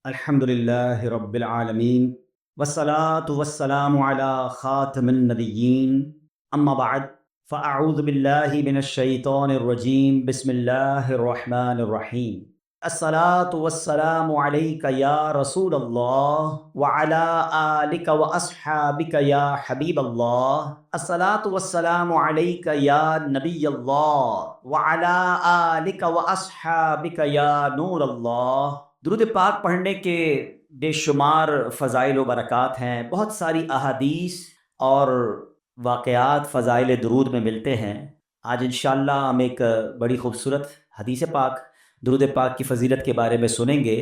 الحمدللہ رب العالمین والصلاة والسلام علی خاتم النبیین اما بعد فاعوذ باللہ من الشیطان الرجیم بسم اللہ الرحمن الرحیم الصلاة والسلام علیک یا رسول اللہ وعلی آلک واصحابک یا حبیب اللہ الصلاة والسلام علیک یا نبی اللہ وعلی آلک واصحابک یا نور اللہ۔ درود پاک پڑھنے کے بے شمار فضائل و برکات ہیں، بہت ساری احادیث اور واقعات فضائل درود میں ملتے ہیں۔ آج انشاءاللہ ہم ایک بڑی خوبصورت حدیث پاک درود پاک کی فضیلت کے بارے میں سنیں گے۔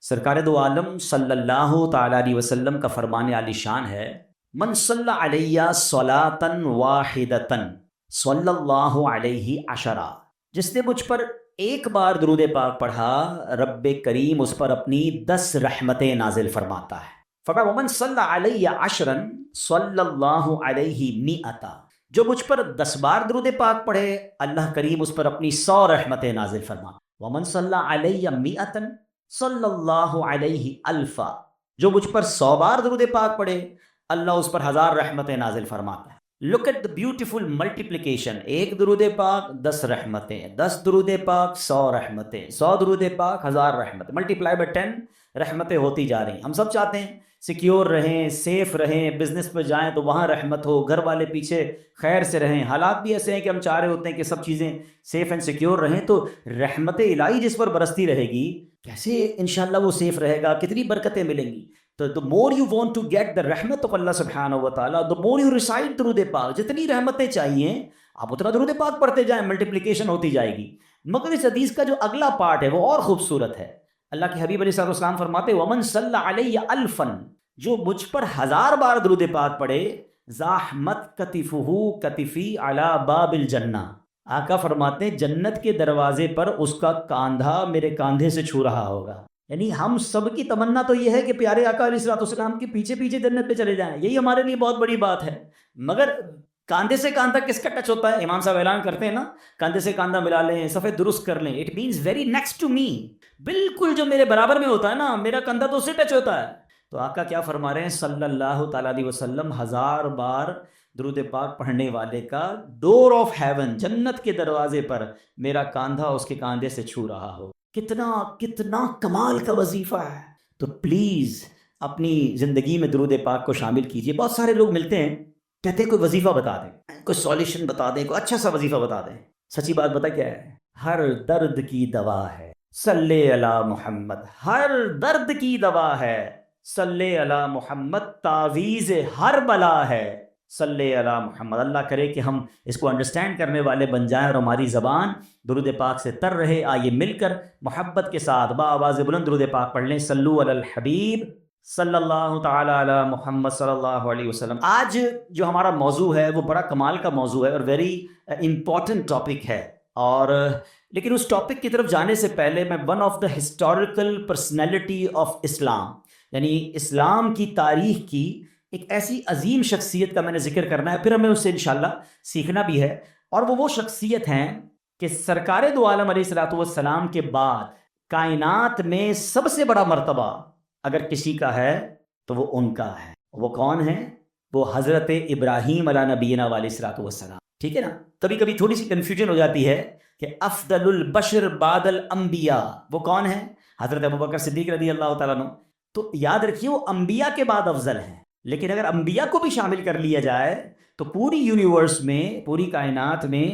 سرکار دو عالم صلی اللہ تعالیٰ علیہ وسلم کا فرمان عالی شان ہے، من صلی علیہ صلاۃ واحدۃ صلی اللہ علیہ عشرہ، جس نے مجھ پر ایک بار درود پاک پڑھا رب کریم اس پر اپنی 10 رحمتیں نازل فرماتا ہے۔ فرمایا ومن صلی علیہ عشرا صلی اللہ علیہ مئۃ، جو مجھ پر 10 بار درود پاک پڑھے اللہ کریم اس پر اپنی 100 رحمتیں نازل فرماتا۔ ومن صلی علیہ مئۃ صلی اللہ علیہ الفا، جو مجھ پر 100 بار درود پاک پڑھے اللہ اس پر 1000 رحمتیں نازل فرماتا ہے۔ Look at the beautiful multiplication, ایک درود پاک 10 رحمتیں، 10 درود پاک 100 رحمتیں، 100 درود پاک 1000 رحمتیں، ملٹیپلائی بائی 10 رحمتیں ہوتی جا رہی ہیں۔ ہم سب چاہتے ہیں سیکیور رہیں، سیف رہیں، بزنس پہ جائیں تو وہاں رحمت ہو، گھر والے پیچھے خیر سے رہیں۔ حالات بھی ایسے ہیں کہ ہم چاہ رہے ہوتے ہیں کہ سب چیزیں سیف اینڈ سیکیور رہیں، تو رحمت الہی جس پر برستی رہے گی کیسے انشاءاللہ وہ سیف رہے گا، کتنی برکتیں ملیں گی۔ تو the more you want to get the رحمت of اللہ سبحانہ و تعالیٰ، the more you recite درود پاک، جتنی رحمتیں چاہیے آپ اتنا درود پاک پڑھتے جائیں، ملٹیپلیکیشن ہوتی جائے گی۔ مگر اس حدیث کا جو اگلا پارٹ ہے وہ اور خوبصورت ہے۔ اللہ کے حبیب علیہ السلام فرماتے ومن صلی علیہ الفا، جو مجھ پر 1000 بار درود پاک پڑھے زاحمت کتفہ کتفی علی باب الجنہ، آقا فرماتے ہیں جنت کے دروازے پر اس کا کاندھا میرے کاندھے سے چھو رہا ہوگا۔ یعنی ہم سب کی تمنا تو یہ ہے کہ پیارے آقا علیہ السلام کے پیچھے پیچھے جنت پہ چلے جائیں، یہی ہمارے لیے بہت بڑی بات ہے۔ مگر کاندھے سے کاندھا کس کا ٹچ ہوتا ہے؟ امام صاحب اعلان کرتے ہیں نا، کاندھے سے کاندھا ملا لیں، صفحے درست کر لیں، it means very next to me, بالکل جو میرے برابر میں ہوتا ہے نا، میرا کاندھا تو اس سے ٹچ ہوتا ہے۔ تو آقا کیا فرما رہے ہیں صلی اللہ تعالیٰ علیہ وسلم، 1000 بار درود پاک پڑھنے والے کا ڈور آف ہیون، جنت کے دروازے پر میرا کاندھا اس کے کاندھے سے چھو رہا ہو۔ کتنا کمال کا وظیفہ ہے۔ تو پلیز اپنی زندگی میں درود پاک کو شامل کیجئے۔ بہت سارے لوگ ملتے ہیں کہتے ہیں کوئی وظیفہ بتا دیں، کوئی سولیوشن بتا دیں، کوئی اچھا سا وظیفہ بتا دیں۔ سچی بات بتا کیا ہے؟ ہر درد کی دوا ہے صلی علی محمد، ہر درد کی دوا ہے صلی علی محمد، تعویذ ہر بلا ہے صلی علی محمد۔ اللہ کرے کہ ہم اس کو انڈرسٹینڈ کرنے والے بن جائیں اور ہماری زبان درود پاک سے تر رہے۔ آئیے مل کر محبت کے ساتھ بآواز بلند درود پاک پڑھ لیں، صلو علی الحبیب صلی اللہ تعالی علی محمد صلی اللہ علیہ وسلم۔ آج جو ہمارا موضوع ہے وہ بڑا کمال کا موضوع ہے اور ویری امپورٹنٹ ٹاپک ہے، اور لیکن اس ٹاپک کی طرف جانے سے پہلے میں one of the historical personality of Islam, یعنی اسلام کی تاریخ کی ایک ایسی عظیم شخصیت کا میں نے ذکر کرنا ہے، پھر ہمیں اس سے انشاءاللہ سیکھنا بھی ہے۔ اور وہ شخصیت ہیں کہ سرکار دو عالم علیہ الصلوۃ والسلام کے بعد کائنات میں سب سے بڑا مرتبہ اگر کسی کا ہے تو وہ ان کا ہے۔ وہ کون ہے؟ وہ حضرت ابراہیم علیہ نبینا علیہ الصلوۃ والسلام۔ ٹھیک ہے نا؟ کبھی کبھی تھوڑی سی کنفیوژن ہو جاتی ہے کہ افضل البشر بعد الانبیاء وہ کون ہے؟ حضرت ابوبکر صدیق رضی اللہ تعالیٰ عنہ۔ تو یاد رکھیے وہ انبیاء کے بعد افضل ہیں، لیکن اگر انبیاء کو بھی شامل کر لیا جائے تو پوری یونیورس میں، پوری کائنات میں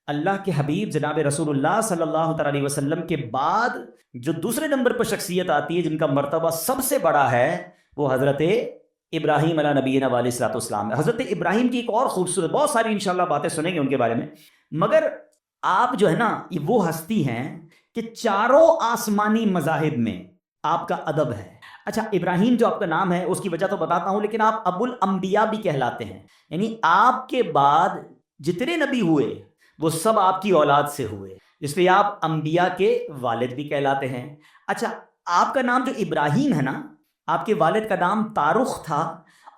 اللہ کے حبیب جناب رسول اللہ صلی اللہ تعالیٰ علیہ وسلم کے بعد جو دوسرے نمبر پر شخصیت آتی ہے جن کا مرتبہ سب سے بڑا ہے وہ حضرت ابراہیم علیہ نبینا علیہ الصلوۃ والسلام ہے۔ حضرت ابراہیم کی ایک اور خوبصورت، بہت ساری انشاءاللہ باتیں سنیں گے ان کے بارے میں، مگر آپ جو ہے نا یہ وہ ہستی ہیں کہ چاروں آسمانی مذاہب میں آپ کا ادب ہے۔ اچھا، ابراہیم جو آپ کا نام ہے اس کی وجہ تو بتاتا ہوں، لیکن آپ ابو الانبیاء بھی کہلاتے ہیں، یعنی آپ کے بعد جتنے نبی ہوئے وہ سب آپ کی اولاد سے ہوئے، اس لیے آپ انبیاء کے والد بھی کہلاتے ہیں۔ اچھا، آپ کا نام جو ابراہیم ہے نا، آپ کے والد کا نام تارخ تھا،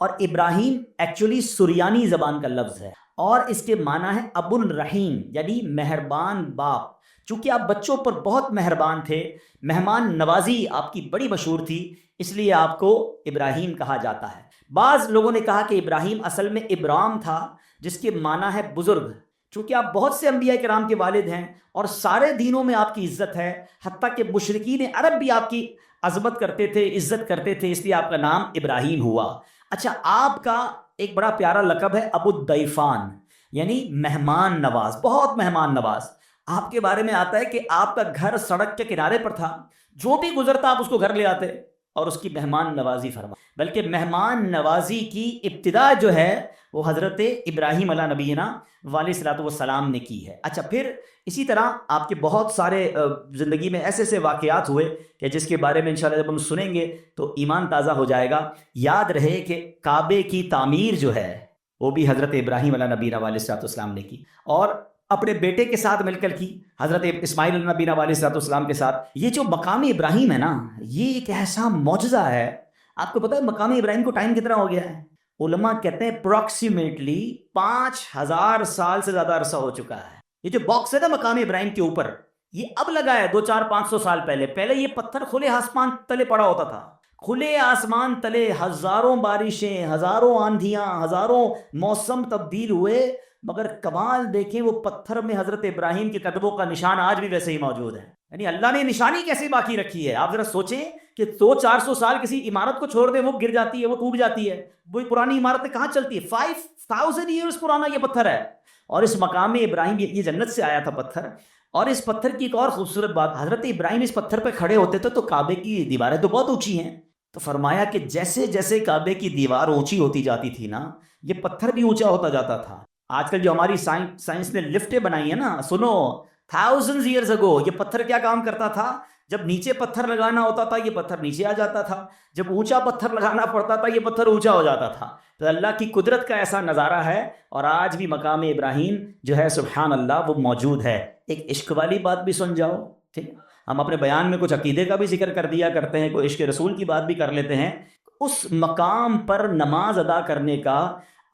اور ابراہیم ایکچولی سریانی زبان کا لفظ ہے اور اس کے معنی ہے ابو الرحیم، یعنی مہربان باپ۔ چونکہ آپ بچوں پر بہت مہربان تھے، مہمان نوازی آپ کی بڑی مشہور تھی، اس لیے آپ کو ابراہیم کہا جاتا ہے۔ بعض لوگوں نے کہا کہ ابراہیم اصل میں ابرام تھا، جس کے معنی ہے بزرگ۔ چونکہ آپ بہت سے انبیاء کرام کے والد ہیں اور سارے دینوں میں آپ کی عزت ہے، حتیٰ کہ مشرکین عرب بھی آپ کی عظمت کرتے تھے، عزت کرتے تھے، اس لیے آپ کا نام ابراہیم ہوا۔ اچھا، آپ کا ایک بڑا پیارا لقب ہے ابو الضیفان، یعنی مہمان نواز، بہت مہمان نواز۔ آپ کے بارے میں آتا ہے کہ آپ کا گھر سڑک کے کنارے پر تھا، جو بھی گزرتا آپ اس کو گھر لے آتے اور اس کی مہمان نوازی فرما۔ بلکہ مہمان نوازی کی ابتدا جو ہے وہ حضرت ابراہیم علیہ نبینا علیہ الصلوۃ والسلام نے کی ہے۔ اچھا، پھر اسی طرح آپ کے بہت سارے زندگی میں ایسے ایسے واقعات ہوئے کہ جس کے بارے میں انشاءاللہ جب ہم سنیں گے تو ایمان تازہ ہو جائے گا۔ یاد رہے کہ کعبے کی تعمیر جو ہے وہ بھی حضرت ابراہیم علیہ نبینا علیہ الصلوۃ والسلام نے کی، اور اپنے بیٹے کے ساتھ مل کر کی، حضرت اسماعیل علیہ نبینا علیہ الصلوۃ والسلام کے ساتھ۔ یہ جو مقام ابراہیم ہے نا، یہ ایک ایسا معجزہ ہے۔ آپ کو پتہ ہے مقام ابراہیم کو ٹائم کتنا ہو گیا ہے؟ علماء کہتے ہیں اپروکسیمیٹلی 5000 سال سے زیادہ عرصہ ہو چکا ہے۔ یہ جو باکس ہے نا مقام ابراہیم کے اوپر، یہ اب لگا ہے 200-400-500 سال پہلے یہ پتھر کھلے آسمان تلے پڑا ہوتا تھا، کھلے آسمان تلے ہزاروں بارشیں، ہزاروں آندھیاں، ہزاروں موسم تبدیل ہوئے، مگر کمال دیکھیں وہ پتھر میں حضرت ابراہیم کے قدموں کا نشان آج بھی ویسے ہی موجود ہے۔ یعنی اللہ نے نشانی کیسے باقی رکھی ہے؟ آپ ذرا سوچیں کہ 200-400 سال کسی عمارت کو چھوڑ دیں، وہ گر جاتی ہے، وہ ٹوٹ جاتی ہے، وہی پرانی عمارتیں کہاں چلتی ہے؟ 5000 ایئرز پرانا یہ پتھر ہے۔ اور اس مقام ابراہیم، یہ جنت سے آیا تھا پتھر۔ اور اس پتھر کی ایک اور خوبصورت بات، حضرت ابراہیم اس پتھر پہ کھڑے ہوتے تھے تو کعبے کی دیواریں تو بہت اونچی ہیں، تو فرمایا کہ جیسے جیسے کعبے کی دیوار اونچی ہوتی جاتی تھی نا، یہ پتھر بھی اونچا ہوتا جاتا تھا۔ آج کل جو ہماری سائنس نے لفٹیں بنائی ہیں نا، سنو، thousands years ago یہ پتھر کیا کام کرتا تھا؟ جب نیچے پتھر لگانا ہوتا تھا یہ پتھر نیچے آ جاتا تھا، جب اونچا پتھر لگانا پڑتا تھا یہ پتھر اونچا ہو جاتا تھا۔ تو اللہ کی قدرت کا ایسا نظارہ ہے، اور آج بھی مقام ابراہیم جو ہے سبحان اللہ وہ موجود ہے۔ ایک عشق والی بات بھی سن جاؤ، ٹھیک ہے؟ ہم اپنے بیان میں کچھ عقیدے کا بھی ذکر کر دیا کرتے ہیں، کوئی عشق رسول کی بات بھی کر لیتے ہیں۔ اس مقام پر نماز ادا کرنے کا،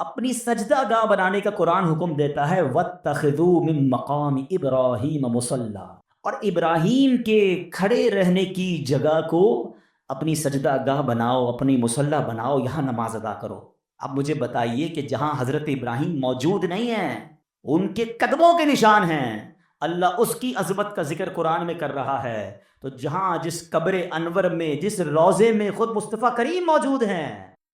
اپنی سجدہ گاہ بنانے کا قرآن حکم دیتا ہے، وَاتَّخِذُوا مِن مَّقَامِ إِبْرَاهِيمَ مُصَلًّى، اور ابراہیم کے کھڑے رہنے کی جگہ کو اپنی سجدہ گاہ بناؤ، اپنی مصلی بناؤ، یہاں نماز ادا کرو۔ اب مجھے بتائیے کہ جہاں حضرت ابراہیم موجود نہیں ہیں، ان کے قدموں کے نشان ہیں، اللہ اس کی عظمت کا ذکر قرآن میں کر رہا ہے، تو جہاں جس قبر انور میں، جس روضے میں خود مصطفیٰ کریم موجود ہیں،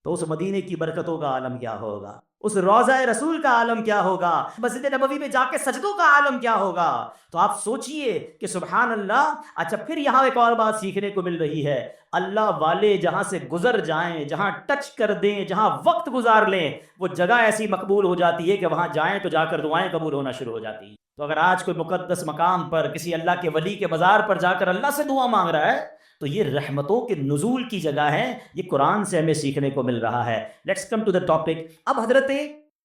تو اس مدینے کی برکتوں کا عالم کیا ہوگا، اس روضہ رسول کا عالم کیا ہوگا، مسجد نبوی میں جا کے سجدوں کا عالم کیا ہوگا۔ تو آپ سوچئے کہ سبحان اللہ۔ اچھا، پھر یہاں ایک اور بات سیکھنے کو مل رہی ہے، اللہ والے جہاں سے گزر جائیں، جہاں ٹچ کر دیں، جہاں وقت گزار لیں، وہ جگہ ایسی مقبول ہو جاتی ہے کہ وہاں جائیں تو جا کر دعائیں قبول ہونا شروع ہو جاتی ہیں۔ تو اگر آج کوئی مقدس مقام پر کسی اللہ کے ولی کے مزار پر جا کر اللہ سے دعا مانگ رہا ہے، تو یہ رحمتوں کے نزول کی جگہ ہے، یہ قرآن سے ہمیں سیکھنے کو مل رہا ہے۔ Let's come to the topic. اب حضرت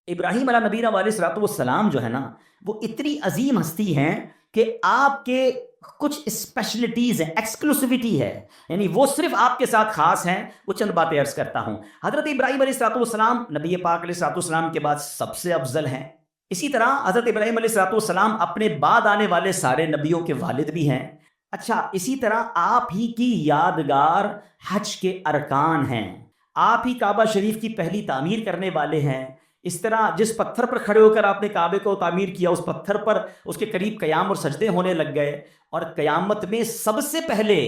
ابراہیم علیہ نبینا علیہ الصلوۃ والسلام جو ہے نا، وہ اتنی عظیم ہستی ہیں کہ آپ کے کچھ اسپیشلٹیز ہیں، ایکسکلوسیوٹی ہے، یعنی وہ صرف آپ کے ساتھ خاص ہیں۔ وہ چند باتیں عرض کرتا ہوں۔ حضرت ابراہیم علیہ الصلوۃ والسلام نبی پاک علیہ الصلوۃ والسلام کے بعد سب سے افضل ہیں۔ اسی طرح حضرت ابراہیم علیہ الصلوۃ والسلام اپنے بعد آنے والے سارے نبیوں کے والد بھی ہیں۔ اچھا، اسی طرح آپ ہی کی یادگار حج کے ارکان ہیں، آپ ہی کعبہ شریف کی پہلی تعمیر کرنے والے ہیں۔ اس طرح جس پتھر پر کھڑے ہو کر آپ نے کعبے کو تعمیر کیا، اس پتھر پر اس کے قریب قیام اور سجدے ہونے لگ گئے، اور قیامت میں سب سے پہلے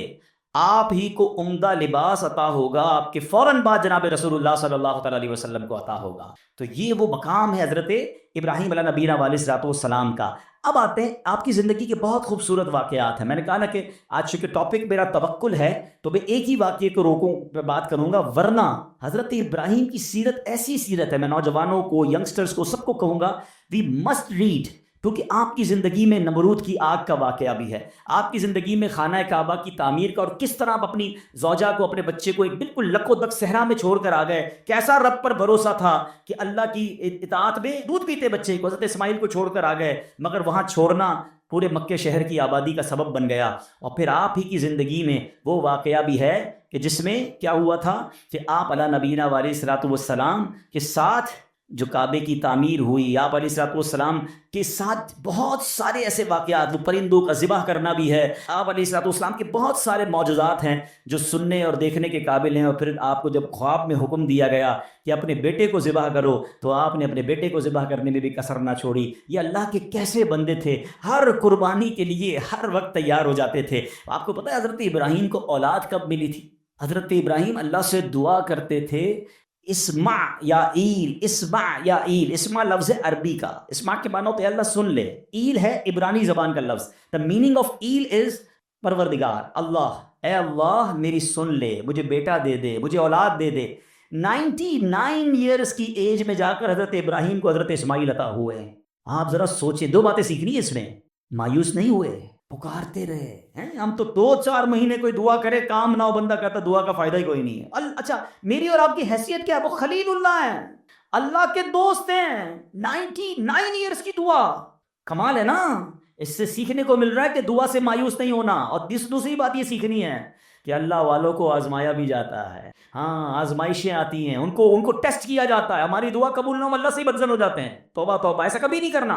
آپ ہی کو عمدہ لباس عطا ہوگا، آپ کے فوراً بعد جناب رسول اللہ صلی اللہ تعالیٰ علیہ وسلم کو عطا ہوگا۔ تو یہ وہ مقام ہے حضرت ابراہیم علیہ نبینا علیہ الصلوۃ والسلام کا۔ اب آتے ہیں آپ کی زندگی کے بہت خوبصورت واقعات ہیں۔ میں نے کہا نا کہ آج چونکہ ٹاپک میرا توکل ہے، تو میں ایک ہی واقعے کو روکوں پہ بات کروں گا، ورنہ حضرت ابراہیم کی سیرت ایسی سیرت ہے، میں نوجوانوں کو، ینگسٹرز کو، سب کو کہوں گا وی مسٹ ریڈ، کیونکہ آپ کی زندگی میں نمرود کی آگ کا واقعہ بھی ہے، آپ کی زندگی میں خانہ کعبہ کی تعمیر کا، اور کس طرح آپ اپنی زوجہ کو، اپنے بچے کو ایک بالکل لک و دک صحرا میں چھوڑ کر آ گئے۔ کیسا رب پر بھروسہ تھا کہ اللہ کی اطاعت میں دودھ پیتے بچے کو، حضرت اسماعیل کو چھوڑ کر آ گئے، مگر وہاں چھوڑنا پورے مکے شہر کی آبادی کا سبب بن گیا۔ اور پھر آپ ہی کی زندگی میں وہ واقعہ بھی ہے کہ جس میں کیا ہوا تھا کہ آپ علیہ نبینا علیہ الصلوۃ والسلام کے ساتھ جو کعبے کی تعمیر ہوئی، آپ علیہ الصلوۃ والسلام کے ساتھ بہت سارے ایسے واقعات، وہ پرندوں کا ذبح کرنا بھی ہے، آپ علیہ الصلوۃ والسلام کے بہت سارے معجزات ہیں جو سننے اور دیکھنے کے قابل ہیں۔ اور پھر آپ کو جب خواب میں حکم دیا گیا کہ اپنے بیٹے کو ذبح کرو، تو آپ نے اپنے بیٹے کو ذبح کرنے میں بھی کسر نہ چھوڑی۔ یہ اللہ کے کیسے بندے تھے، ہر قربانی کے لیے ہر وقت تیار ہو جاتے تھے۔ آپ کو پتہ ہے حضرت ابراہیم کو اولاد کب ملی تھی؟ حضرت ابراہیم اللہ سے دعا کرتے تھے، اسمع یا ایل، اسمع یا ایل۔ اسمع لفظ ہے عربی کا، اسمع کے معنی ہوتے ہیں اللہ سن لے، ایل ہے عبرانی زبان کا لفظ۔ the meaning of L is پروردگار، اللہ، اے اللہ میری سن لے، مجھے بیٹا دے دے، مجھے اولاد دے دے۔ 99 ایئرس کی ایج میں جا کر حضرت ابراہیم کو حضرت اسماعیل عطا ہوئے ہیں۔ آپ ذرا سوچیں، دو باتیں سیکھنی ہے اس میں، مایوس نہیں ہوئے، پکارتے رہے ہیں۔ ہم تو 2-4 مہینے کوئی دعا کرے کام نہ ہو، بندہ کہتا دعا کا فائدہ ہی کوئی نہیں ہے۔ اچھا میری اور آپ کی حیثیت کیا ہے؟ وہ خلیل اللہ ہیں، اللہ کے دوست ہیں۔ 99 ایئرس کی دعا، کمال ہے نا۔ اس سے سیکھنے کو مل رہا ہے کہ دعا سے مایوس نہیں ہونا۔ اور دوسری بات یہ سیکھنی ہے کہ اللہ والوں کو آزمایا بھی جاتا ہے۔ ہاں آزمائشیں آتی ہیں، ان کو ٹیسٹ کیا جاتا ہے۔ ہماری دعا قبول نہ ہو، اللہ سے ہی بدزن ہو جاتے ہیں۔ توبہ توبہ، ایسا کبھی نہیں کرنا۔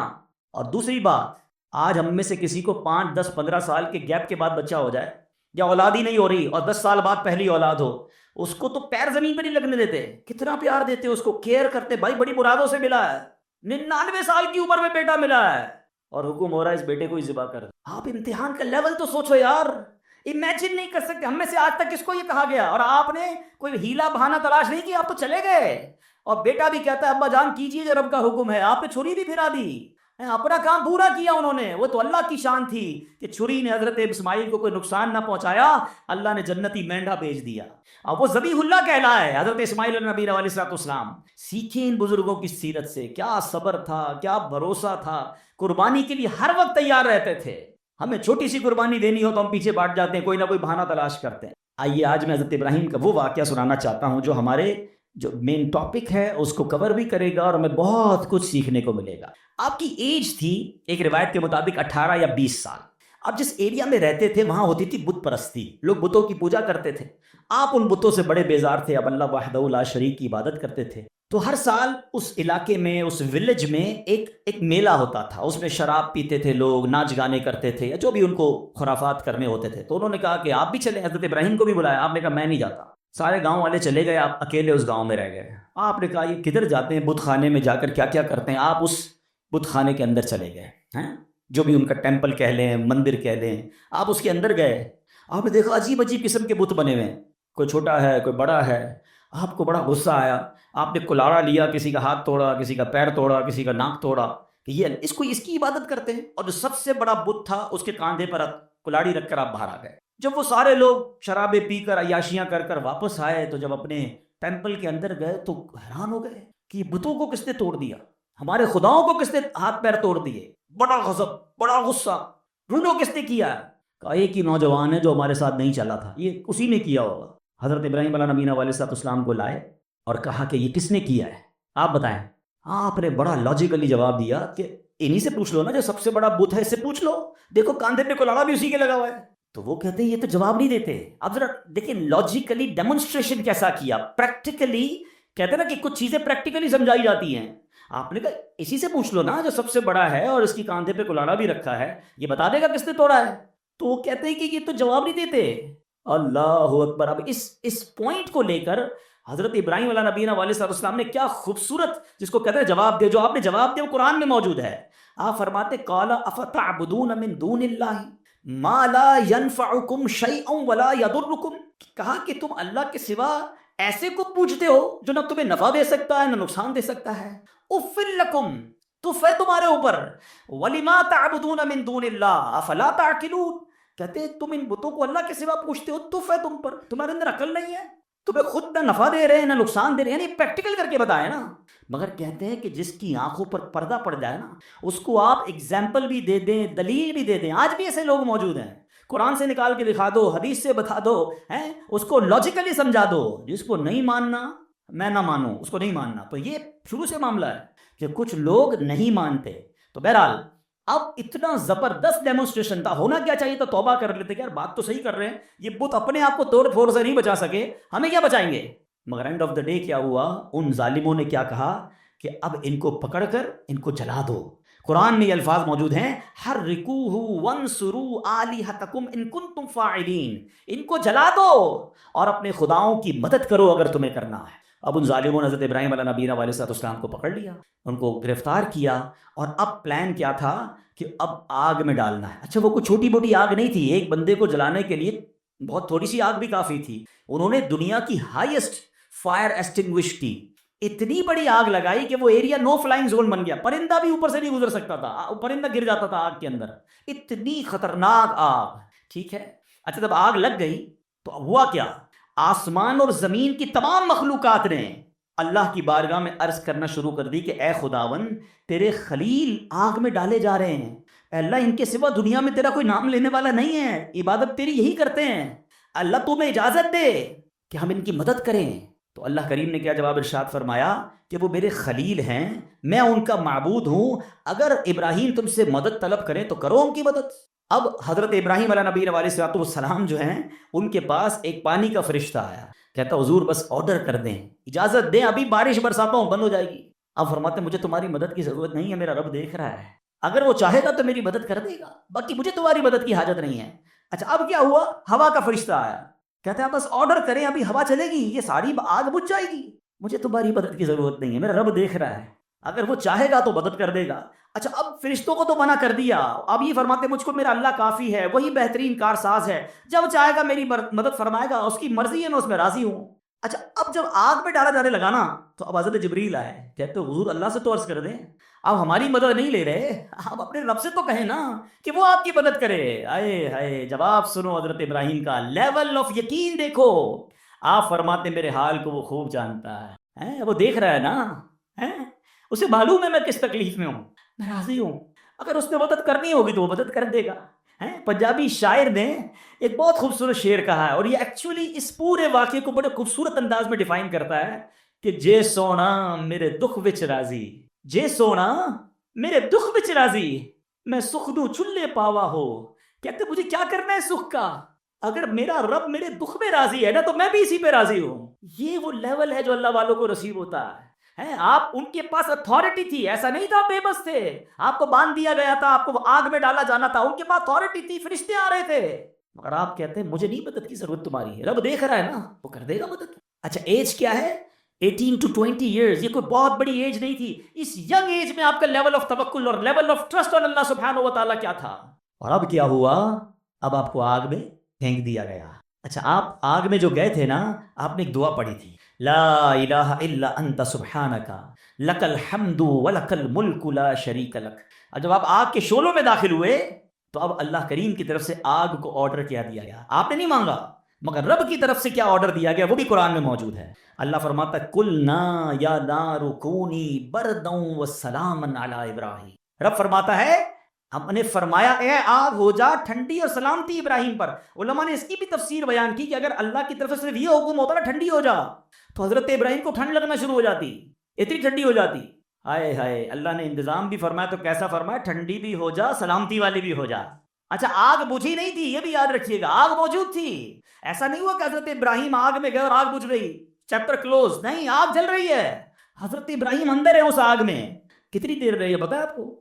اور دوسری بات، آج ہم میں سے کسی کو 5 10 15 سال کے گیپ کے بعد بچہ ہو جائے، یا اولاد ہی نہیں ہو رہی اور 10 سال بعد پہلی اولاد ہو، اس کو تو پیر زمین پہ نہیں لگنے دیتے، کتنا پیار دیتے، اس کو کیئر کرتے، بھائی بڑی مرادوں سے ملا ہے، 99 سال کی عمر میں بیٹا ملا ہے، اور حکم ہو رہا ہے اس بیٹے کو ہی ذبح کر۔ آپ امتحان کا لیول تو سوچو یار، امیجن نہیں کر سکتے۔ ہم میں سے آج تک کس کو یہ کہا گیا، اور آپ نے کوئی ہیلا بہانہ تلاش نہیں کیا، آپ تو چلے گئے۔ اور بیٹا بھی کہتا ہے ابا جان کیجیے جو رب کا حکم ہے، آپ نے چھری بھی پھرا دی، اپنا کام پورا کیا انہوں نے۔ وہ تو اللہ کی شان تھی کہ چھری نے حضرت اسماعیل کو کوئی نقصان نہ پہنچایا، اللہ نے جنتی مینڈا بھیج دیا، اور وہ ذبیح اللہ کہلائے حضرت اسماعیل نبی علیہ الصلوۃ والسلام۔ سیکھیں ان بزرگوں کی سیرت سے، کیا صبر تھا، کیا بھروسہ تھا، قربانی کے لیے ہر وقت تیار رہتے تھے۔ ہمیں چھوٹی سی قربانی دینی ہو تو ہم پیچھے بانٹ جاتے ہیں، کوئی نہ کوئی بہانہ تلاش کرتے ہیں۔ آئیے آج میں حضرت ابراہیم کا وہ واقعہ سنانا چاہتا ہوں جو ہمارے جو مین ٹاپک ہے اس کو کور بھی کرے گا، اور ہمیں بہت کچھ سیکھنے کو ملے گا۔ آپ کی ایج تھی ایک روایت کے مطابق 18 یا 20 سال۔ آپ جس ایریا میں رہتے تھے وہاں ہوتی تھی بت پرستی، لوگ بتوں کی پوجا کرتے تھے۔ آپ ان بتوں سے بڑے بیزار تھے، اب اللہ وحدہ لا شریک کی عبادت کرتے تھے۔ تو ہر سال اس علاقے میں، اس ولیج میں ایک میلہ ہوتا تھا، اس میں شراب پیتے تھے لوگ، ناچ گانے کرتے تھے، یا جو بھی ان کو خرافات کرنے ہوتے تھے۔ تو انہوں نے کہا کہ آپ بھی چلیں، حضرت ابراہیم کو بھی بلایا۔ آپ نے کہا میں نہیں جاتا، سارے گاؤں والے چلے گئے، آپ اکیلے اس گاؤں میں رہ گئے۔ آپ نے کہا یہ کدھر جاتے ہیں، بت خانے میں جا کر کیا کیا کرتے ہیں۔ آپ اس بت خانے کے اندر چلے گئے ہیں، جو بھی ان کا ٹیمپل کہہ لیں، مندر کہہ لیں، آپ اس کے اندر گئے۔ آپ نے دیکھا عجیب عجیب قسم کے بت بنے ہوئے ہیں، کوئی چھوٹا ہے کوئی بڑا ہے۔ آپ کو بڑا غصہ آیا، آپ نے کلاڑا لیا، کسی کا ہاتھ توڑا، کسی کا پیر توڑا، کسی کا ناک توڑا، کہ یہ اس کی عبادت کرتے ہیں۔ اور جو سب سے بڑا بت تھا اس کے کاندھے پر کلاڑی رکھ کر آپ باہر آ گئے۔ جب وہ سارے لوگ شرابیں پی کر عیاشیاں کر کر واپس آئے، تو جب اپنے ٹیمپل کے اندر گئے تو حیران ہو گئے کہ یہ بتوں کو کس نے توڑ دیا، ہمارے خداؤں کو کس نے ہاتھ پیر توڑ دیے۔ بڑا غضب، بڑا غصہ، ڈھونڈو کس نے کیا ہے؟ کہا ایک ہی نوجوان ہے جو ہمارے ساتھ نہیں چلا تھا، یہ اسی نے کیا ہوگا۔ حضرت ابراہیم علیہ نبینا علیہ السلام کو لائے اور کہا کہ یہ کس نے کیا ہے، آپ بتائیں۔ آپ نے بڑا لاجیکلی جواب دیا کہ انہی سے پوچھ لو نا، جو سب سے بڑا بت ہے اس سے پوچھ لو، دیکھو کاندھے پہ کلاڑا بھی اسی کے لگا ہوا ہے۔ تو وہ کہتے ہیں یہ تو جواب نہیں دیتے۔ اب ذرا دیکھیں لاجیکلی ڈیمونسٹریشن کیسا کیا، پریکٹیکلی کہتے ہیں نا کہ کچھ چیزیں پریکٹیکلی سمجھائی جاتی ہیں۔ آپ نے کہا اسی سے پوچھ لو نا جو سب سے بڑا ہے اور اس کی کاندھے پہ کلاڑا بھی رکھا ہے، یہ بتا دے گا کس نے توڑا ہے۔ تو وہ کہتے ہیں کہ یہ تو جواب نہیں دیتے۔ اللہ اکبر۔ اب اس پوائنٹ کو لے کر حضرت ابراہیم علیہ نبینا علیہ السلام نے کیا خوبصورت، جس کو کہتے ہیں جواب دے، جو آپ نے جواب دے وہ قرآن میں موجود ہے۔ آپ فرماتے قال افتعبدون من دون اللہ ما لا ينفعکم شیئا ولا یضرکم، کہا کہ تم اللہ کے سوا ایسے کو پوجتے ہو جو نہ تمہیں نفع دے سکتا ہے نہ نقصان دے سکتا ہے۔ اف لکم، تف ہے تمہارے اوپر، ولما تعبدون من دون اللہ افلا تعقلون، کہتے ہیں تم ان بتوں کو اللہ کے سوا پوچھتے ہو، تف ہے تم پر، تمہارے اندر عقل نہیں ہے، تمہیں خود نہ نفع دے رہے ہیں نہ نقصان دے رہے ہیں، یعنی پریکٹیکل کر کے بتائے نا۔ مگر کہتے ہیں کہ جس کی آنکھوں پر پردہ پڑ جائے نا، اس کو آپ ایگزامپل بھی دے دیں، دلیل بھی دے دیں۔ آج بھی ایسے لوگ موجود ہیں، قرآن سے نکال کے دکھا دو، حدیث سے بتا دو، اس کو لاجیکلی سمجھا دو۔ جس کو نہیں ماننا میں نہ مانوں، اس کو نہیں ماننا۔ تو یہ شروع سے معاملہ ہے کہ کچھ لوگ نہیں مانتے۔ تو بہرحال اب اتنا زبردست ڈیمونسٹریشن تھا، ہونا کیا چاہیے تھا، توبہ کر لیتے کہ یار بات تو صحیح کر رہے ہیں، یہ بت اپنے آپ کو توڑ پھوڑ سے نہیں بچا سکے، ہمیں کیا بچائیں گے۔ مگر اینڈ آف دا ڈے کیا ہوا، ان ظالموں نے کیا کہا کہ اب ان کو پکڑ کر ان کو جلا دو۔ قرآن میں یہ الفاظ موجود ہیں، حرکوہ وانصروا آلہتکم ان کنتم فاعلین، ان کو جلا دو اور اپنے خداؤں کی مدد کرو اگر تمہیں کرنا ہے۔ اب ان ظالموں نے حضرت ابراہیم علیہ نبینا علیہ السلام کو پکڑ لیا، ان کو گرفتار کیا، اور اب پلان کیا تھا کہ اب آگ میں ڈالنا ہے۔ اچھا وہ کوئی چھوٹی موٹی آگ نہیں تھی، ایک بندے کو جلانے کے لیے بہت تھوڑی سی آگ بھی کافی تھی۔ انہوں نے دنیا کی ہائیسٹ فائر ایسٹنگوش کی، اتنی بڑی آگ لگائی کہ وہ ایریا نو فلائنگ زون بن گیا، پرندہ بھی اوپر سے نہیں گزر سکتا تھا، پرندہ گر جاتا تھا آگ کے اندر، اتنی خطرناک آگ۔ ٹھیک ہے، اچھا جب آگ لگ گئی تو ہوا کیا؟ آسمان اور زمین کی تمام مخلوقات نے اللہ کی بارگاہ میں عرض کرنا شروع کر دی کہ اے خداون، تیرے خلیل آگ میں ڈالے جا رہے ہیں، اے اللہ ان کے سوا دنیا میں تیرا کوئی نام لینے والا نہیں ہے، عبادت تیری یہی کرتے ہیں، اللہ تمہیں اجازت دے کہ ہم ان کی مدد کریں۔ تو اللہ کریم نے کیا جواب ارشاد فرمایا کہ وہ میرے خلیل ہیں، میں ان کا معبود ہوں، اگر ابراہیم تم سے مدد طلب کریں تو کرو ان کی مدد۔ اب حضرت ابراہیم علیہ نبی علیہ السلام جو ہیں ان کے پاس ایک پانی کا فرشتہ آیا، کہتا حضور بس آرڈر کر دیں، اجازت دیں، ابھی بارش برساتا ہوں، بند ہو جائے گی۔ اب فرماتے ہیں مجھے تمہاری مدد کی ضرورت نہیں ہے، میرا رب دیکھ رہا ہے، اگر وہ چاہے گا تو میری مدد کر دے گا، باقی مجھے تمہاری مدد کی حاجت نہیں ہے۔ اچھا اب کیا ہوا؟ ہوا کا فرشتہ آیا، کہتا ہے بس آرڈر کریں، ابھی ہوا چلے گی، یہ ساری آگ بجھ جائے گی، مجھے تمہاری مدد کی ضرورت نہیں ہے، میرا رب دیکھ رہا ہے، اگر وہ چاہے گا تو مدد کر دے گا۔ اچھا اب فرشتوں کو تو منع کر دیا، اب یہ فرماتے مجھ کو میرا اللہ کافی ہے، وہی بہترین کارساز ہے، جب چاہے گا میری مدد فرمائے گا، اس کی مرضی ہے، میں اس میں راضی ہوں۔ اچھا اب جب آگ میں ڈالا جانے لگا نا تو اب حضرت جبریل آئے، کہتے حضور اللہ سے تو عرض کر دیں، آپ ہماری مدد نہیں لے رہے، آپ اپنے رب سے تو کہیں نا کہ وہ آپ کی مدد کرے۔ آئے ہائے، جواب سنو حضرت ابراہیم کا، لیول آف یقین دیکھو۔ آپ فرماتے میرے حال کو وہ خوب جانتا ہے، وہ دیکھ رہا ہے نا، اسے معلوم ہے میں کس تکلیف میں ہوں، میں راضی ہوں، اگر اس نے مدد کرنی ہوگی تو وہ مدد کر دے گا۔ پنجابی شاعر نے ایک بہت خوبصورت شعر کہا ہے، اور یہ ایکچولی اس پورے واقعے کو بڑے خوبصورت انداز میں ڈیفائن کرتا ہے کہ جے سونا میرے دکھ وچ راضی، جے سونا میرے دکھ وچ راضی، میں سکھ نو چلے پاوا ہو۔ کہتے مجھے کیا کرنا ہے سکھ کا، اگر میرا رب میرے دکھ میں راضی ہے نا تو میں بھی اسی پہ راضی ہوں۔ یہ وہ لیول ہے جو اللہ والوں کو نصیب ہوتا ہے۔ آپ ان کے پاس اتھارٹی تھی، ایسا نہیں تھا بے بس تھے، آپ کو باندھ دیا گیا تھا، آپ کو آگ میں ڈالا جانا تھا، ان کے پاس اتھارٹی تھی، فرشتے آ رہے تھے، مگر آپ کہتے ہیں مجھے نہیں مدد کی ضرورت تمہاری، رب دیکھ رہا ہے نا، وہ کر دے گا مدد۔ اچھا ایج کیا ہے؟ 18 to 20 years، یہ کوئی بہت بڑی ایج نہیں تھی، اس ینگ ایج میں آپ کا لیول آف توکل اور لیول آف ٹرسٹ آن اللہ سبحانہ و تعالیٰ کیا تھا۔ اور اب کیا ہوا؟ اب آپ کو آگ میں پھینک دیا گیا۔ اچھا آپ آگ میں جو گئے تھے نا، آپ نے ایک دعا پڑھی تھی، لا الہ الا انت سبحانک لک الحمد ولک الملک لا شریک لک۔ اور جب آپ آگ کے شعلوں میں داخل ہوئے تو اب اللہ کریم کی طرف سے آگ کو آرڈر کیا دیا گیا، آپ نے نہیں مانگا، مگر رب کی طرف سے کیا آرڈر دیا گیا وہ بھی قرآن میں موجود ہے۔ اللہ فرماتا ہے قلنا یا نار کونی بردا وسلاما علی ابراہیم، رب فرماتا ہے ہم نے فرمایا اے آگ ہو جا ٹھنڈی اور سلامتی ابراہیم پر۔ علماء نے اس کی بھی تفسیر بیان کی کہ اگر اللہ کی طرف سے صرف یہ حکم ہوتا نا ٹھنڈی ہو جا تو حضرت ابراہیم کو ٹھنڈ لگنا شروع ہو جاتی، اتنی ٹھنڈی ہو جاتی۔ ہائے ہائے، اللہ نے انتظام بھی فرمایا تو کیسا فرمایا، ٹھنڈی بھی ہو جا سلامتی والی بھی ہو جا۔ اچھا آگ بجھی نہیں تھی، یہ بھی یاد رکھیے گا، آگ موجود تھی، ایسا نہیں ہوا کہ حضرت ابراہیم آگ میں گئے اور آگ بجھ گئی، چیپٹر کلوز، نہیں، آگ جل رہی ہے، حضرت ابراہیم اندر ہے اس آگ میں۔ کتنی دیر رہی ہے پتا ہے آپ کو؟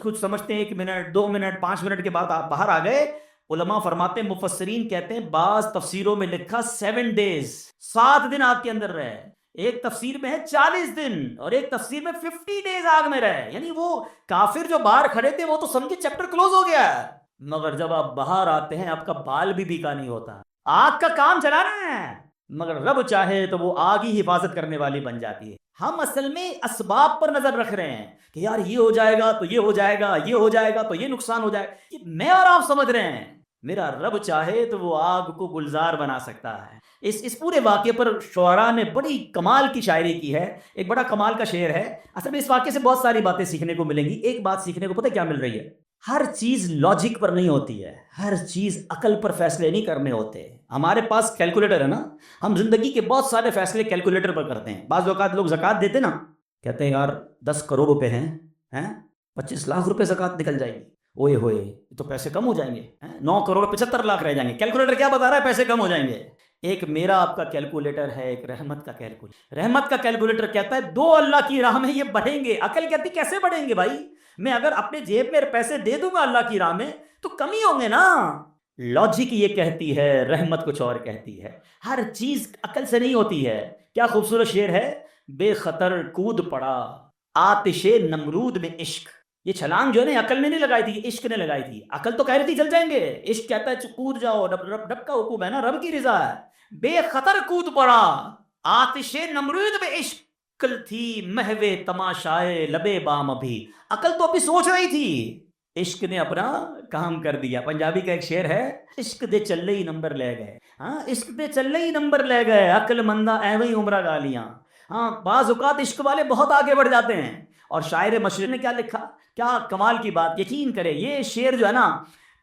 کچھ سمجھتے ہیں 1 منٹ 2 منٹ 5 منٹ کے بعد آپ باہر آ گئے۔ علماء فرماتے ہیں، مفسرین کہتے ہیں، بعض تفسیروں میں لکھا 7 days، 7 دن آگ کے اندر رہے، ایک تفسیر میں ہے 40 دن اور ایک تفسیر میں 50 days آگ میں رہے، یعنی وہ کافر جو باہر کھڑے تھے وہ تو سمجھے چیپٹر کلوز ہو گیا ہے، مگر جب آپ باہر آتے ہیں آپ کا بال بھی بیکا نہیں ہوتا، آگ کا کام چلانا ہے، مگر رب چاہے تو وہ آگ ہی حفاظت کرنے والی بن جاتی ہے۔ ہم اصل میں اسباب پر نظر رکھ رہے ہیں کہ یار یہ ہو جائے گا تو یہ ہو جائے گا، یہ ہو جائے گا تو یہ نقصان ہو جائے گا، میں اور آپ سمجھ رہے ہیں، میرا رب چاہے تو وہ آگ کو گلزار بنا سکتا ہے۔ اس پورے واقعے پر شعراء نے بڑی کمال کی شاعری کی ہے، ایک بڑا کمال کا شعر ہے۔ اصل میں اس واقعے سے بہت ساری باتیں سیکھنے کو ملیں گی۔ ایک بات سیکھنے کو پتہ کیا مل رہی ہے؟ ہر چیز لاجک پر نہیں ہوتی ہے، ہر چیز عقل پر فیصلے نہیں کرنے ہوتے۔ ہمارے پاس کیلکولیٹر ہے نا، ہم زندگی کے بہت سارے فیصلے کیلکولیٹر پر کرتے ہیں۔ بعض اوقات لوگ زکوٰۃ دیتے نا، کہتے ہیں یار 10 کروڑ روپے ہیں، 25 لاکھ روپے زکوٰۃ نکل جائے گی، اوئے ہوئے تو پیسے کم ہو جائیں گے، 9 کروڑ 75 لاکھ رہ جائیں گے۔ کیلکولیٹر کیا بتا رہا ہے؟ پیسے کم ہو جائیں گے۔ ایک میرا آپ کا کیلکولیٹر ہے، ایک رحمت کا کیلکولیٹر. رحمت کا کیلکولیٹر کہتا ہے 2 اللہ کی راہ میں یہ بڑھیں گے. عقل کہتی کیسے بڑھیں گے بھائی؟ میں اگر اپنے جیب میں پیسے دے دوں گا اللہ کی راہ میں تو کم ہی ہوں گے نا. لاجک یہ کہتی ہے، رحمت کچھ اور کہتی ہے. ہر چیز عقل سے نہیں ہوتی ہے. کیا خوبصورت شعر ہے، بے خطر کود پڑا آتش نمرود میں عشق. یہ چھلانگ جو ہے نا عقل نے نہیں لگائی تھی، عشق نے لگائی تھی. عقل تو کہہ رہی تھی چل جائیں گے، عشق کہتا ہے کود جاؤ، رب کا حکم ہے نا، رب کی رضا ہے. بے خطر کود پڑا آتش نمرود میں عشق، عقل تھی محو تماشائے لبے بام. ابھی عقل تو ابھی سوچ رہی تھی، عشق نے اپنا کام کر دیا. پنجابی کا ایک شعر ہے، عشق دے چلے ہی نمبر لے گئے. ہاں عشق دے چلے ہی نمبر لے گئے، عقل مندہ ایویں ہی عمرہ گالیاں. ہاں بعض اوقات عشق والے بہت آگے بڑھ جاتے ہیں. اور شاعر مشرق نے کیا لکھا، کیا کمال کی بات. یقین کرے یہ شعر جو ہے نا،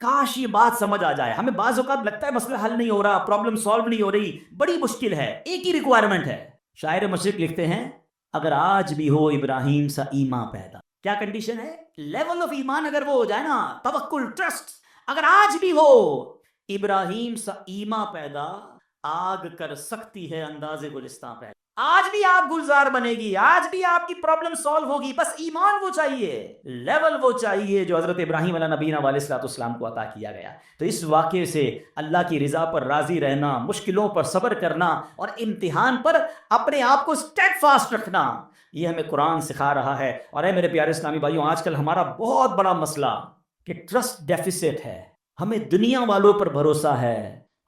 کاش یہ بات سمجھ آ جائے. ہمیں بعض اوقات لگتا ہے مسئلہ حل نہیں ہو رہا، پرابلم سالو نہیں ہو رہی، بڑی مشکل ہے، ایک ہی ریکوائرمنٹ ہے. شاعر مشرق لکھتے ہیں، اگر آج بھی ہو ابراہیم سا ایمان پیدا. کیا کنڈیشن ہے؟ لیول آف ایمان اگر وہ ہو جائے نا، توکل، ٹرسٹ، اگر آج بھی ہو ابراہیم سا ایمان پیدا، آگ کر سکتی ہے انداز گلستان پیدا. آج بھی آپ گلزار بنے گی، آج بھی آپ کی پرابلم سالو ہوگی، بس ایمان وہ چاہیے، لیول وہ چاہیے جو حضرت ابراہیم علیہ نبینا علیہ الصلوۃ والسلام کو عطا کیا گیا. تو اس واقعے سے اللہ کی رضا پر راضی رہنا، مشکلوں پر صبر کرنا اور امتحان پر اپنے آپ کو اسٹیڈ فاسٹ رکھنا، یہ ہمیں قرآن سکھا رہا ہے. اور اے میرے پیارے اسلامی بھائیوں، آج کل ہمارا بہت بڑا مسئلہ کہ ٹرسٹ ڈیفیسٹ ہے. ہمیں دنیا والوں پر بھروسہ ہے،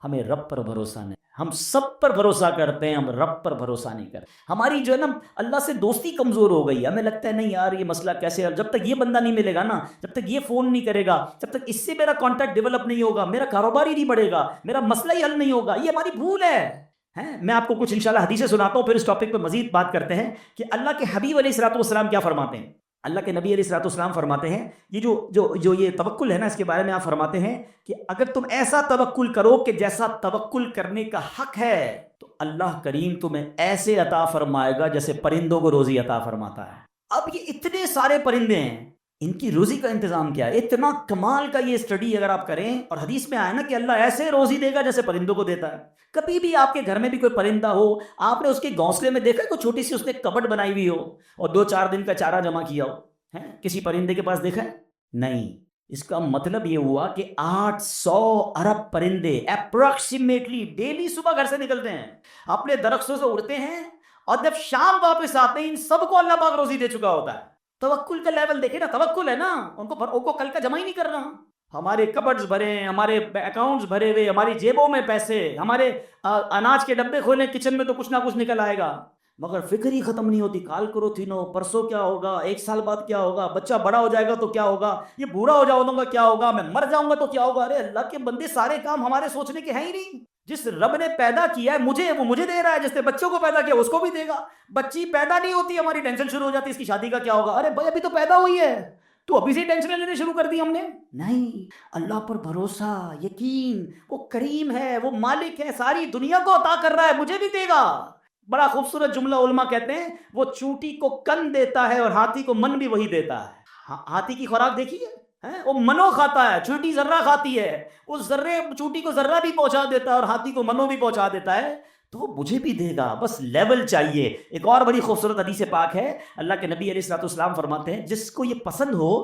ہمیں رب پر بھروسہ نہیں. ہم سب پر بھروسہ کرتے ہیں، ہم رب پر بھروسہ نہیں کرتے. ہماری جو ہے نا اللہ سے دوستی کمزور ہو گئی. ہمیں لگتا ہے نہیں یار یہ مسئلہ کیسے، جب تک یہ بندہ نہیں ملے گا نا، جب تک یہ فون نہیں کرے گا، جب تک اس سے میرا کانٹیکٹ ڈیولپ نہیں ہوگا، میرا کاروبار ہی نہیں بڑھے گا، میرا مسئلہ ہی حل نہیں ہوگا. یہ ہماری بھول ہے. میں آپ کو کچھ انشاءاللہ حدیثیں سناتا ہوں، پھر اس ٹاپک پہ مزید بات کرتے ہیں کہ اللہ کے حبیب علیہ الصلوۃ والسلام کیا فرماتے ہیں. اللہ کے نبی علیہ الصلوۃ والسلام فرماتے ہیں، یہ جو یہ توکل ہے نا، اس کے بارے میں آپ فرماتے ہیں کہ اگر تم ایسا توکل کرو کہ جیسا توکل کرنے کا حق ہے، تو اللہ کریم تمہیں ایسے عطا فرمائے گا جیسے پرندوں کو روزی عطا فرماتا ہے. اب یہ اتنے سارے پرندے ہیں، ان کی روزی کا انتظام کیا ہے؟ اتنا کمال کا یہ اسٹڈی اگر آپ کریں، اور حدیث میں آیا نا کہ اللہ ایسے روزی دے گا جیسے پرندوں کو دیتا ہے. کبھی بھی آپ کے گھر میں بھی کوئی پرندہ ہو، آپ نے اس کے گھونسلے میں دیکھا کوئی چھوٹی سی اس نے کبٹ بنائی ہوئی ہو اور 2-4 دن کا چارہ جمع کیا ہو؟ کسی پرندے کے پاس دیکھا ہے؟ نہیں. اس کا مطلب یہ ہوا کہ 800 ارب پرندے اپروکسیمیٹلی ڈیلی صبح گھر سے نکلتے ہیں، اپنے درختوں سے اڑتے ہیں، اور جب شام واپس آتے ہیں ان سب کو اللہ پاک روزی دے چکا ہوتا ہے. توکل کا لیول دیکھیں نا، توکل ہے نا، ان کو کل کا جمع ہی نہیں کرنا. ہمارے کبڈز بھرے ہیں، ہمارے اکاؤنٹس بھرے ہوئے، ہماری جیبوں میں پیسے، ہمارے اناج کے ڈبے کھولیں کچن میں تو کچھ نہ کچھ نکل آئے گا، مگر فکر ہی ختم نہیں ہوتی. کال کرو تھینو، پرسوں کیا ہوگا، 1 سال بعد کیا ہوگا، بچہ بڑا ہو جائے گا تو کیا ہوگا، یہ بوڑھا ہو جاؤں گا کیا ہوگا، میں مر جاؤں گا تو کیا ہوگا. ارے اللہ کے بندے، سارے کام ہمارے سوچنے کے ہیں ہی نہیں. جس رب نے پیدا کیا ہے مجھے، وہ مجھے دے رہا ہے. جس نے بچوں کو پیدا کیا اس کو بھی دے گا. بچی پیدا نہیں ہوتی، ہماری ٹینشن شروع ہو جاتی اس کی شادی کا کیا ہوگا. ارے بھائی ابھی تو پیدا ہوئی ہے، تو ابھی سے ٹینشن لینے شروع کر دی ہم نے. نہیں، اللہ پر بھروسہ، یقین، وہ کریم ہے، وہ مالک ہے، ساری دنیا کو عطا کر رہا ہے، مجھے بھی دے گا. بڑا خوبصورت جملہ علماء کہتے ہیں، وہ چونٹی کو کن دیتا ہے اور ہاتھی کو من بھی وہی دیتا ہے. ہاتھی کی خوراک دیکھیے، وہ منو کھاتا ہے، چونٹی ذرہ کھاتی ہے، اس ذرے چونٹی کو ذرہ بھی پہنچا دیتا ہے اور ہاتھی کو منو بھی پہنچا دیتا ہے. تو وہ مجھے بھی دے گا، بس لیول چاہیے. ایک اور بڑی خوبصورت حدیث پاک ہے، اللہ کے نبی علیہ الصلوۃ والسلام فرماتے ہیں، جس کو یہ پسند ہو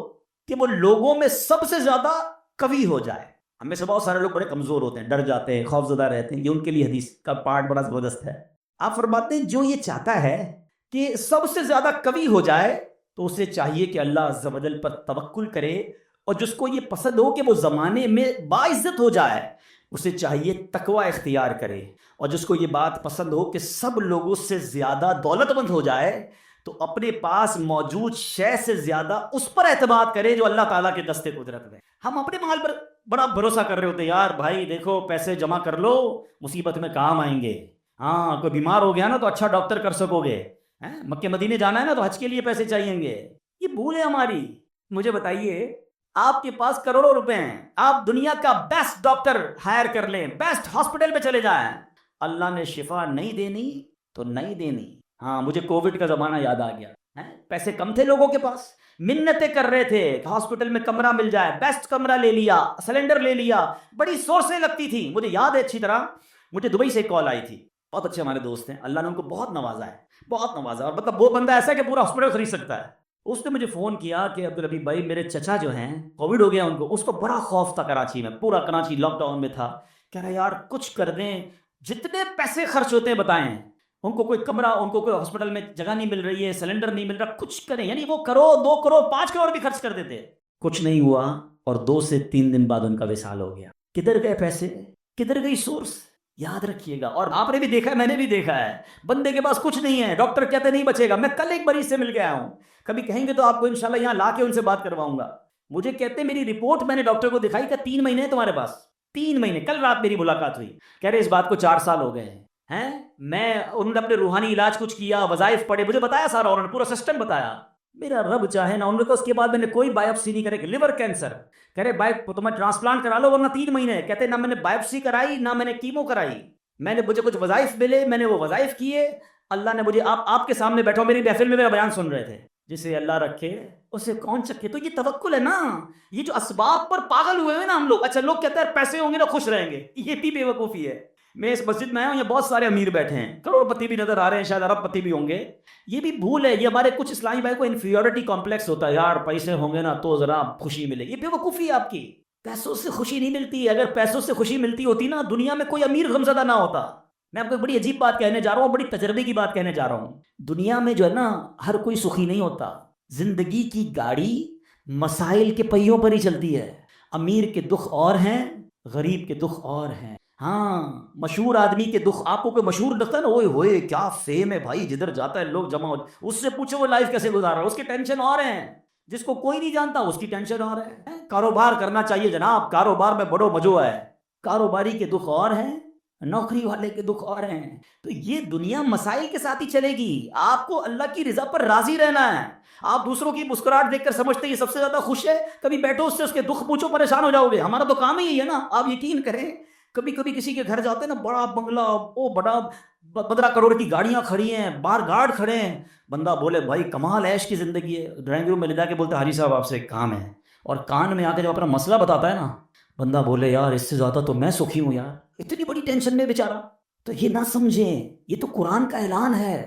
کہ وہ لوگوں میں سب سے زیادہ قوی ہو جائے. ہمیں سے بہت سارے لوگ بڑے کمزور ہوتے ہیں، ڈر جاتے ہیں، خوفزدہ رہتے ہیں. یہ ان کے لیے حدیث کا پارٹ بڑا زبردست ہے. آپ فرماتے ہیں جو یہ چاہتا ہے کہ سب سے زیادہ قوی ہو جائے تو اسے چاہیے کہ اللہ عز و جل پر توکل کرے، اور جس کو یہ پسند ہو کہ وہ زمانے میں باعزت ہو جائے اسے چاہیے تقوی اختیار کرے، اور جس کو یہ بات پسند ہو کہ سب لوگوں سے زیادہ دولت مند ہو جائے تو اپنے پاس موجود شے سے زیادہ اس پر اعتماد کرے جو اللہ تعالیٰ کے دستے قدرت میں. ہم اپنے مال پر بڑا بھروسہ کر رہے ہوتے ہیں، یار بھائی دیکھو پیسے جمع کر لو، مصیبت میں کام آئیں گے. ہاں کوئی بیمار ہو گیا نا تو اچھا ڈاکٹر کر سکو گے، مکے مدینے جانا ہے نا تو حج کے لیے پیسے چاہیے گے. یہ بھول ہے ہماری. مجھے بتائیے، آپ کے پاس کروڑوں روپے ہیں، آپ دنیا کا بیسٹ ڈاکٹر ہائر کر لیں، بیسٹ ہاسپٹل پہ چلے جائیں، اللہ نے شفا نہیں دینی تو نہیں دینی. ہاں مجھے کووڈ کا زمانہ یاد آ گیا. پیسے کم تھے لوگوں کے پاس، منتیں کر رہے تھے ہاسپٹل میں کمرہ مل جائے، بیسٹ کمرہ لے لیا، سلنڈر لے لیا، بڑی سورسیں لگتی تھی. مجھے یاد ہے اچھی طرح مجھے دبئی سے ایک کال آئی تھی، بہت اچھے ہمارے دوست ہیں، اللہ نے ان کو بہت نوازا ہے، بہت نوازا، اور مطلب وہ بندہ ایسا ہے کہ پورا ہاسپٹل خرید سکتا ہے۔ اس نے مجھے فون کیا کہ عبدالحبیب بھائی میرے چچا جو ہیں کووڈ ہو گیا ان کو، اس کو بڑا خوف تھا کراچی میں، پورا کراچی لاک ڈاؤن میں تھا، کہہ رہا یار کچھ کر دیں، جتنے پیسے خرچ ہوتے ہیں بتائیں، ان کو کوئی کمرہ، ان کو کوئی ہاسپٹل میں جگہ نہیں مل رہی ہے، سلنڈر نہیں مل رہا، کچھ کریں، یعنی وہ کروڑ 2 کروڑ 5 کروڑ بھی خرچ کر دیتے، کچھ نہیں ہوا، اور 2 سے 3 دن بعد ان کا وصال ہو گیا۔ کدھر گئے پیسے، کدھر گئی سورس؟ یاد رکھیے گا، اور آپ نے بھی دیکھا ہے، میں نے بھی دیکھا ہے، بندے کے پاس کچھ نہیں ہے، ڈاکٹر کہتے نہیں بچے گا۔ میں کل ایک مریض سے مل کے آیا ہوں، کبھی کہیں گے تو آپ کو انشاءاللہ یہاں لا کے ان سے بات کرواؤں گا۔ مجھے کہتے میری رپورٹ میں نے ڈاکٹر کو دکھائی کہ 3 مہینے ہیں تمہارے پاس، 3 مہینے، کل رات میری ملاقات ہوئی، کہہ رہے اس بات کو 4 سال ہو گئے ہیں، میں انہوں نے اپنے روحانی علاج کچھ کیا، وظائف پڑھے، مجھے بتایا سارا، انہوں نے پورا سسٹم بتایا، میرا رب چاہے نا، انہوں نے کہا اس کے بعد میں نے کوئی بایوپسی نہیں کرے کہ لیور کینسر، کہہ رہے تمہیں ٹرانسپلانٹ کرا لو ورنہ 3 مہینے، کہتے نہ میں نے بایوپسی کرائی نہ میں نے کیمو کرائی، میں نے مجھے کچھ وظائف ملے، میں نے وہ وظائف کیے، اللہ نے مجھے، آپ کے سامنے بیٹھا میری محفل میں میرا بیان سن رہے تھے، جسے اللہ رکھے اسے کون چکے، تو یہ توکل ہے نا، یہ جو اسباب پر پاگل ہوئے ہیں نا ہم لوگ، اچھا لوگ کہتے ہیں پیسے ہوں گے نا خوش رہیں گے، یہ بھی بے وقوفی ہے۔ میں اس مسجد میں آیا ہوں، یہ بہت سارے امیر بیٹھے ہیں، کروڑ پتی بھی نظر آ رہے ہیں، شاید ارب پتی بھی ہوں گے، یہ بھی بھول ہے، یہ ہمارے کچھ اسلامی بھائی کو انفیریورٹی کمپلیکس ہوتا ہے، یار پیسے ہوں گے نا تو ذرا خوشی ملے گی، یہ بے وقوفی ہے آپ کی، پیسوں سے خوشی نہیں ملتی، اگر پیسوں سے خوشی ملتی ہوتی نا دنیا میں کوئی امیر غمزدہ نہ ہوتا۔ میں آپ کو بڑی عجیب بات کہنے جا رہا ہوں، بڑی تجربے کی بات کہنے جا رہا ہوں، دنیا میں جو ہے نا ہر کوئی سخی نہیں ہوتا، زندگی کی گاڑی مسائل کے پہیوں پر ہی چلتی ہے، امیر کے دکھ اور ہیں، غریب کے دکھ اور ہیں، ہاں مشہور آدمی کے دکھ، آپ کو کوئی مشہور لگتا ہے نا، اوئے ہوئے کیا فیم ہے بھائی، جدھر جاتا ہے لوگ جمع ہو، اس سے پوچھو وہ لائف کیسے گزار رہا ہے، اس کی ٹینشن اور ہیں، جس کو کوئی نہیں جانتا اس کی ٹینشن اور ہے۔ کاروبار کرنا چاہیے جناب، کاروبار میں بڑو مزو ہے، کاروباری کے دکھ اور ہیں، نوکری والے کے دکھ اور ہیں، تو یہ دنیا مسائل کے ساتھ ہی چلے گی، آپ کو اللہ کی رضا پر راضی رہنا ہے۔ آپ دوسروں کی مسکراہٹ دیکھ کر سمجھتے ہیں یہ سب سے زیادہ خوش ہے، کبھی بیٹھو اس سے اس کے دکھ پوچھو، پریشان ہو جاؤ گے، ہمارا تو کام ہی یہی ہے نا، آپ یقین کریں، کبھی کبھی کسی کے گھر جاتے ہیں نا، بڑا بنگلہ، وہ بڑا 15 کروڑ کی گاڑیاں کھڑی ہیں، بار گارڈ کھڑے ہیں، بندہ بولے بھائی کمال عیش کی زندگی ہے، ڈرائنگ روم میں لے جا کے بولتے حاجی صاحب آپ سے ایک کام ہے، اور کان میں آ کے جب اپنا مسئلہ بتاتا ہے نا، بندہ بولے یار اس سے زیادہ تو میں سخی ہوں یار، اتنی بڑی ٹینشن میں بیچارہ۔ تو یہ نہ سمجھیں، یہ تو قرآن کا اعلان ہے،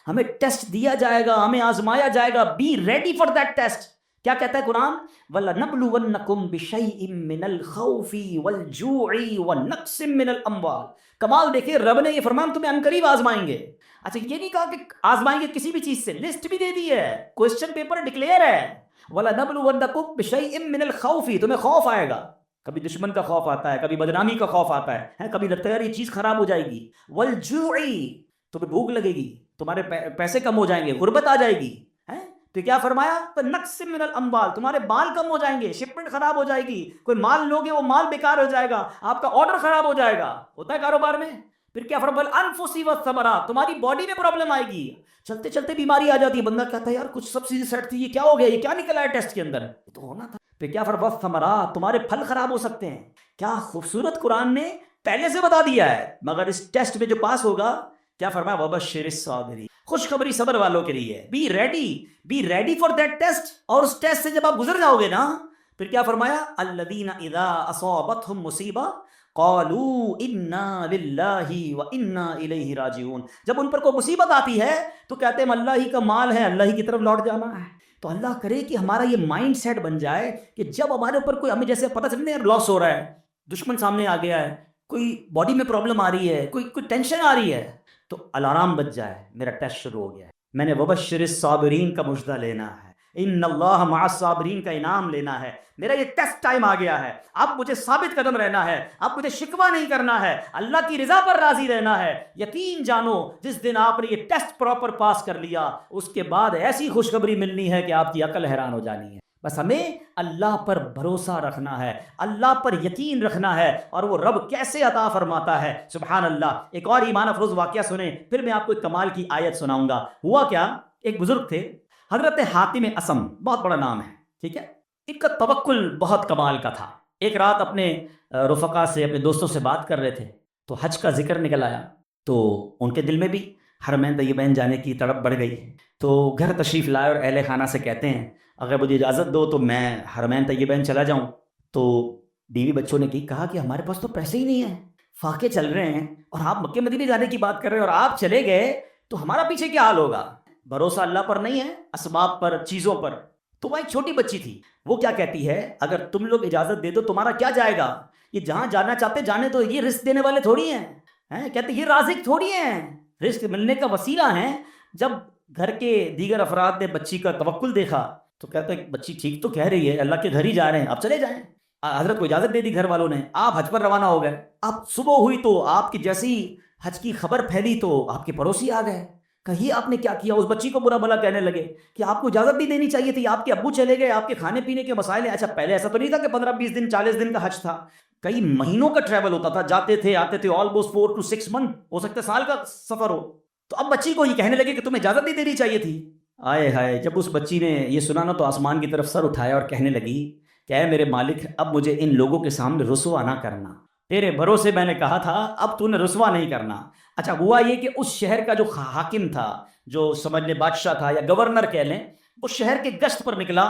ہمیں ٹیسٹ دیا جائے گا، ہمیں آزمایا جائے گا، be ready for that test. کیا کہتا ہے قرآن؟ وَلَنَبْلُوَنَّكُمْ بِشَيْءٍ مِّنَ الْخَوْفِ وَالْجُوعِ وَنَقْصٍ مِّنَ الْأَمْوَالِ۔ کمال دیکھیں، رب نے یہ فرمایا ہم تمہیں عنقریب آزمائیں گے۔ اچھا یہ نہیں کہا کہ آزمائیں گے کسی بھی چیز سے، لسٹ بھی دے دی ہے، کوسچن پیپر ڈکلیئر ہے، وَلَنَبْلُوَنَّكُمْ بِشَيْءٍ مِّنَ الْخَوْفِ، تمہیں خوف آئے گا، کبھی دشمن کا خوف آتا ہے، کبھی بدنامی کا خوف آتا ہے، کبھی لگتا ہے یار یہ چیز خراب ہو جائے گی، والجوع، تمہیں بھوک لگے گی، تمہارے پیسے کم ہو جائیں گے، غربت آ جائے گی، تو کیا فرمایا؟ نقص من الاموال، تمہارے مال کم ہو جائیں گے، شپمنٹ خراب ہو جائے گی، کوئی مال لوگے وہ مال بیکار ہو جائے گا، آپ کا آرڈر خراب ہو جائے گا، ہوتا ہے کاروبار میں۔ پھر کیا فرمایا؟ الانفس والثمرات، تمہاری باڈی میں پرابلم آئے گی، چلتے چلتے بیماری آ جاتی ہے، بندہ کہتا ہے یار کچھ سب چیزیں سیٹ تھی، یہ کیا ہو گیا، یہ کیا نکلا ہے ٹیسٹ کے اندر، یہ تو ہونا تھا۔ پھر کیا فرمایا؟ والثمرات، تمہارے پھل خراب ہو سکتے ہیں۔ کیا خوبصورت قرآن نے پہلے سے بتا دیا ہے، مگر اس ٹیسٹ میں جو پاس ہوگا، کیا فرمایا؟ وبشر الصابرین، خوشخبری صبر والوں کے لیے، be ready for that test, اور اس ٹیسٹ سے جب آپ گزر جاؤ گے نا، پھر کیا فرمایا؟ الذین اذا اصابتهم مصیبہ قالوا انا للہ وانا الیہ راجعون، جب ان پر کوئی مصیبت آتی ہے تو کہتے ہیں اللہ ہی کا مال ہے، اللہ ہی کی طرف لوٹ جانا ہے۔ تو اللہ کرے کہ ہمارا یہ مائنڈ سیٹ بن جائے کہ جب ہمارے اوپر کوئی، ہمیں جیسے پتہ چلنے یار لاس ہو رہا ہے، دشمن سامنے آ گیا ہے، کوئی باڈی میں پرابلم آ رہی ہے، کوئی ٹینشن آ رہی ہے، تو الارم بج جائے میرا ٹیسٹ شروع ہو گیا ہے، میں نے وبشر الصابرین کا مژدہ لینا ہے، ان اللہ مع الصابرین کا انعام لینا ہے، میرا یہ ٹیسٹ ٹائم آ گیا ہے، اب مجھے ثابت قدم رہنا ہے، اب مجھے شکوہ نہیں کرنا ہے، اللہ کی رضا پر راضی رہنا ہے۔ یقین جانو جس دن آپ نے یہ ٹیسٹ پراپر پاس کر لیا، اس کے بعد ایسی خوشخبری ملنی ہے کہ آپ کی عقل حیران ہو جانی ہے۔ بس ہمیں اللہ پر بھروسہ رکھنا ہے، اللہ پر یقین رکھنا ہے، اور وہ رب کیسے عطا فرماتا ہے، سبحان اللہ۔ ایک اور ایمان افروز واقعہ سنیں، پھر میں آپ کو ایک کمال کی آیت سناؤں گا۔ ہوا کیا، ایک بزرگ تھے حضرت حاتم اسم، بہت بڑا نام ہے، ٹھیک ہے، ان کا توکل بہت کمال کا تھا۔ ایک رات اپنے رفقا سے، اپنے دوستوں سے بات کر رہے تھے تو حج کا ذکر نکل آیا، تو ان کے دل میں بھی حرمین طیبین جانے کی تڑپ بڑھ گئی، تو گھر تشریف لائے اور اہل خانہ سے کہتے ہیں اگر مجھے اجازت دو تو میں حرمین طیبین چلا جاؤں۔ تو بیوی بچوں نے کہا کہ ہمارے پاس تو پیسے ہی نہیں ہیں، فاقے چل رہے ہیں اور آپ مکے مدینے جانے کی بات کر رہے ہیں اور آپ چلے گئے تو ہمارا پیچھے کیا حال ہوگا؟ بھروسہ اللہ پر نہیں ہے، اسباب پر، چیزوں پر۔ تو وہ ایک چھوٹی بچی تھی، وہ کیا کہتی ہے، اگر تم لوگ اجازت دے دو تمہارا کیا جائے گا، یہ جہاں جانا چاہتے جانے تو، یہ رزق دینے والے تھوڑی ہیں، کہتے یہ رازق تھوڑی ہیں، رزق ملنے کا وسیلہ ہیں۔ جب گھر کے دیگر افراد نے بچی کا توکل دیکھا تو کہتے ہیں بچی ٹھیک تو کہہ رہی ہے، اللہ کے گھر ہی جا رہے ہیں، اب چلے جائیں۔ حضرت کو اجازت دے دی گھر والوں نے، آپ حج پر روانہ ہو گئے۔ اب صبح ہوئی تو آپ کی جیسی حج کی خبر پھیلی تو آپ کے پڑوسی آ گئے، کہیے آپ نے کیا کیا، اس بچی کو برا بھلا کہنے لگے کہ آپ کو اجازت بھی دینی چاہیے تھی، آپ کے ابو چلے گئے، آپ کے کھانے پینے کے مسائل ہیں۔ اچھا پہلے ایسا تو نہیں تھا کہ 15-20 دن 40 دن کا حج تھا، کئی مہینوں کا ٹریول ہوتا تھا، جاتے تھے آتے تھے، آلموسٹ 4 to 6 month، ہو سکتا ہے سال کا سفر ہو۔ تو اب بچی کو یہ کہنے لگے کہ تمہیں اجازت نہیں دینی چاہیے تھی۔ آئے ہائے، جب اس بچی نے یہ سنا نا تو آسمان کی طرف سر اٹھایا اور کہنے لگی کہ اے میرے مالک، اب مجھے ان لوگوں کے سامنے رسوا نہ کرنا، تیرے بھروسے میں نے کہا تھا، اب تو نے رسوا نہیں کرنا۔ اچھا ہوا یہ کہ اس شہر کا جو حاکم تھا، جو سمجھ لیں بادشاہ تھا یا گورنر کہہ لیں، وہ شہر کے گشت پر نکلا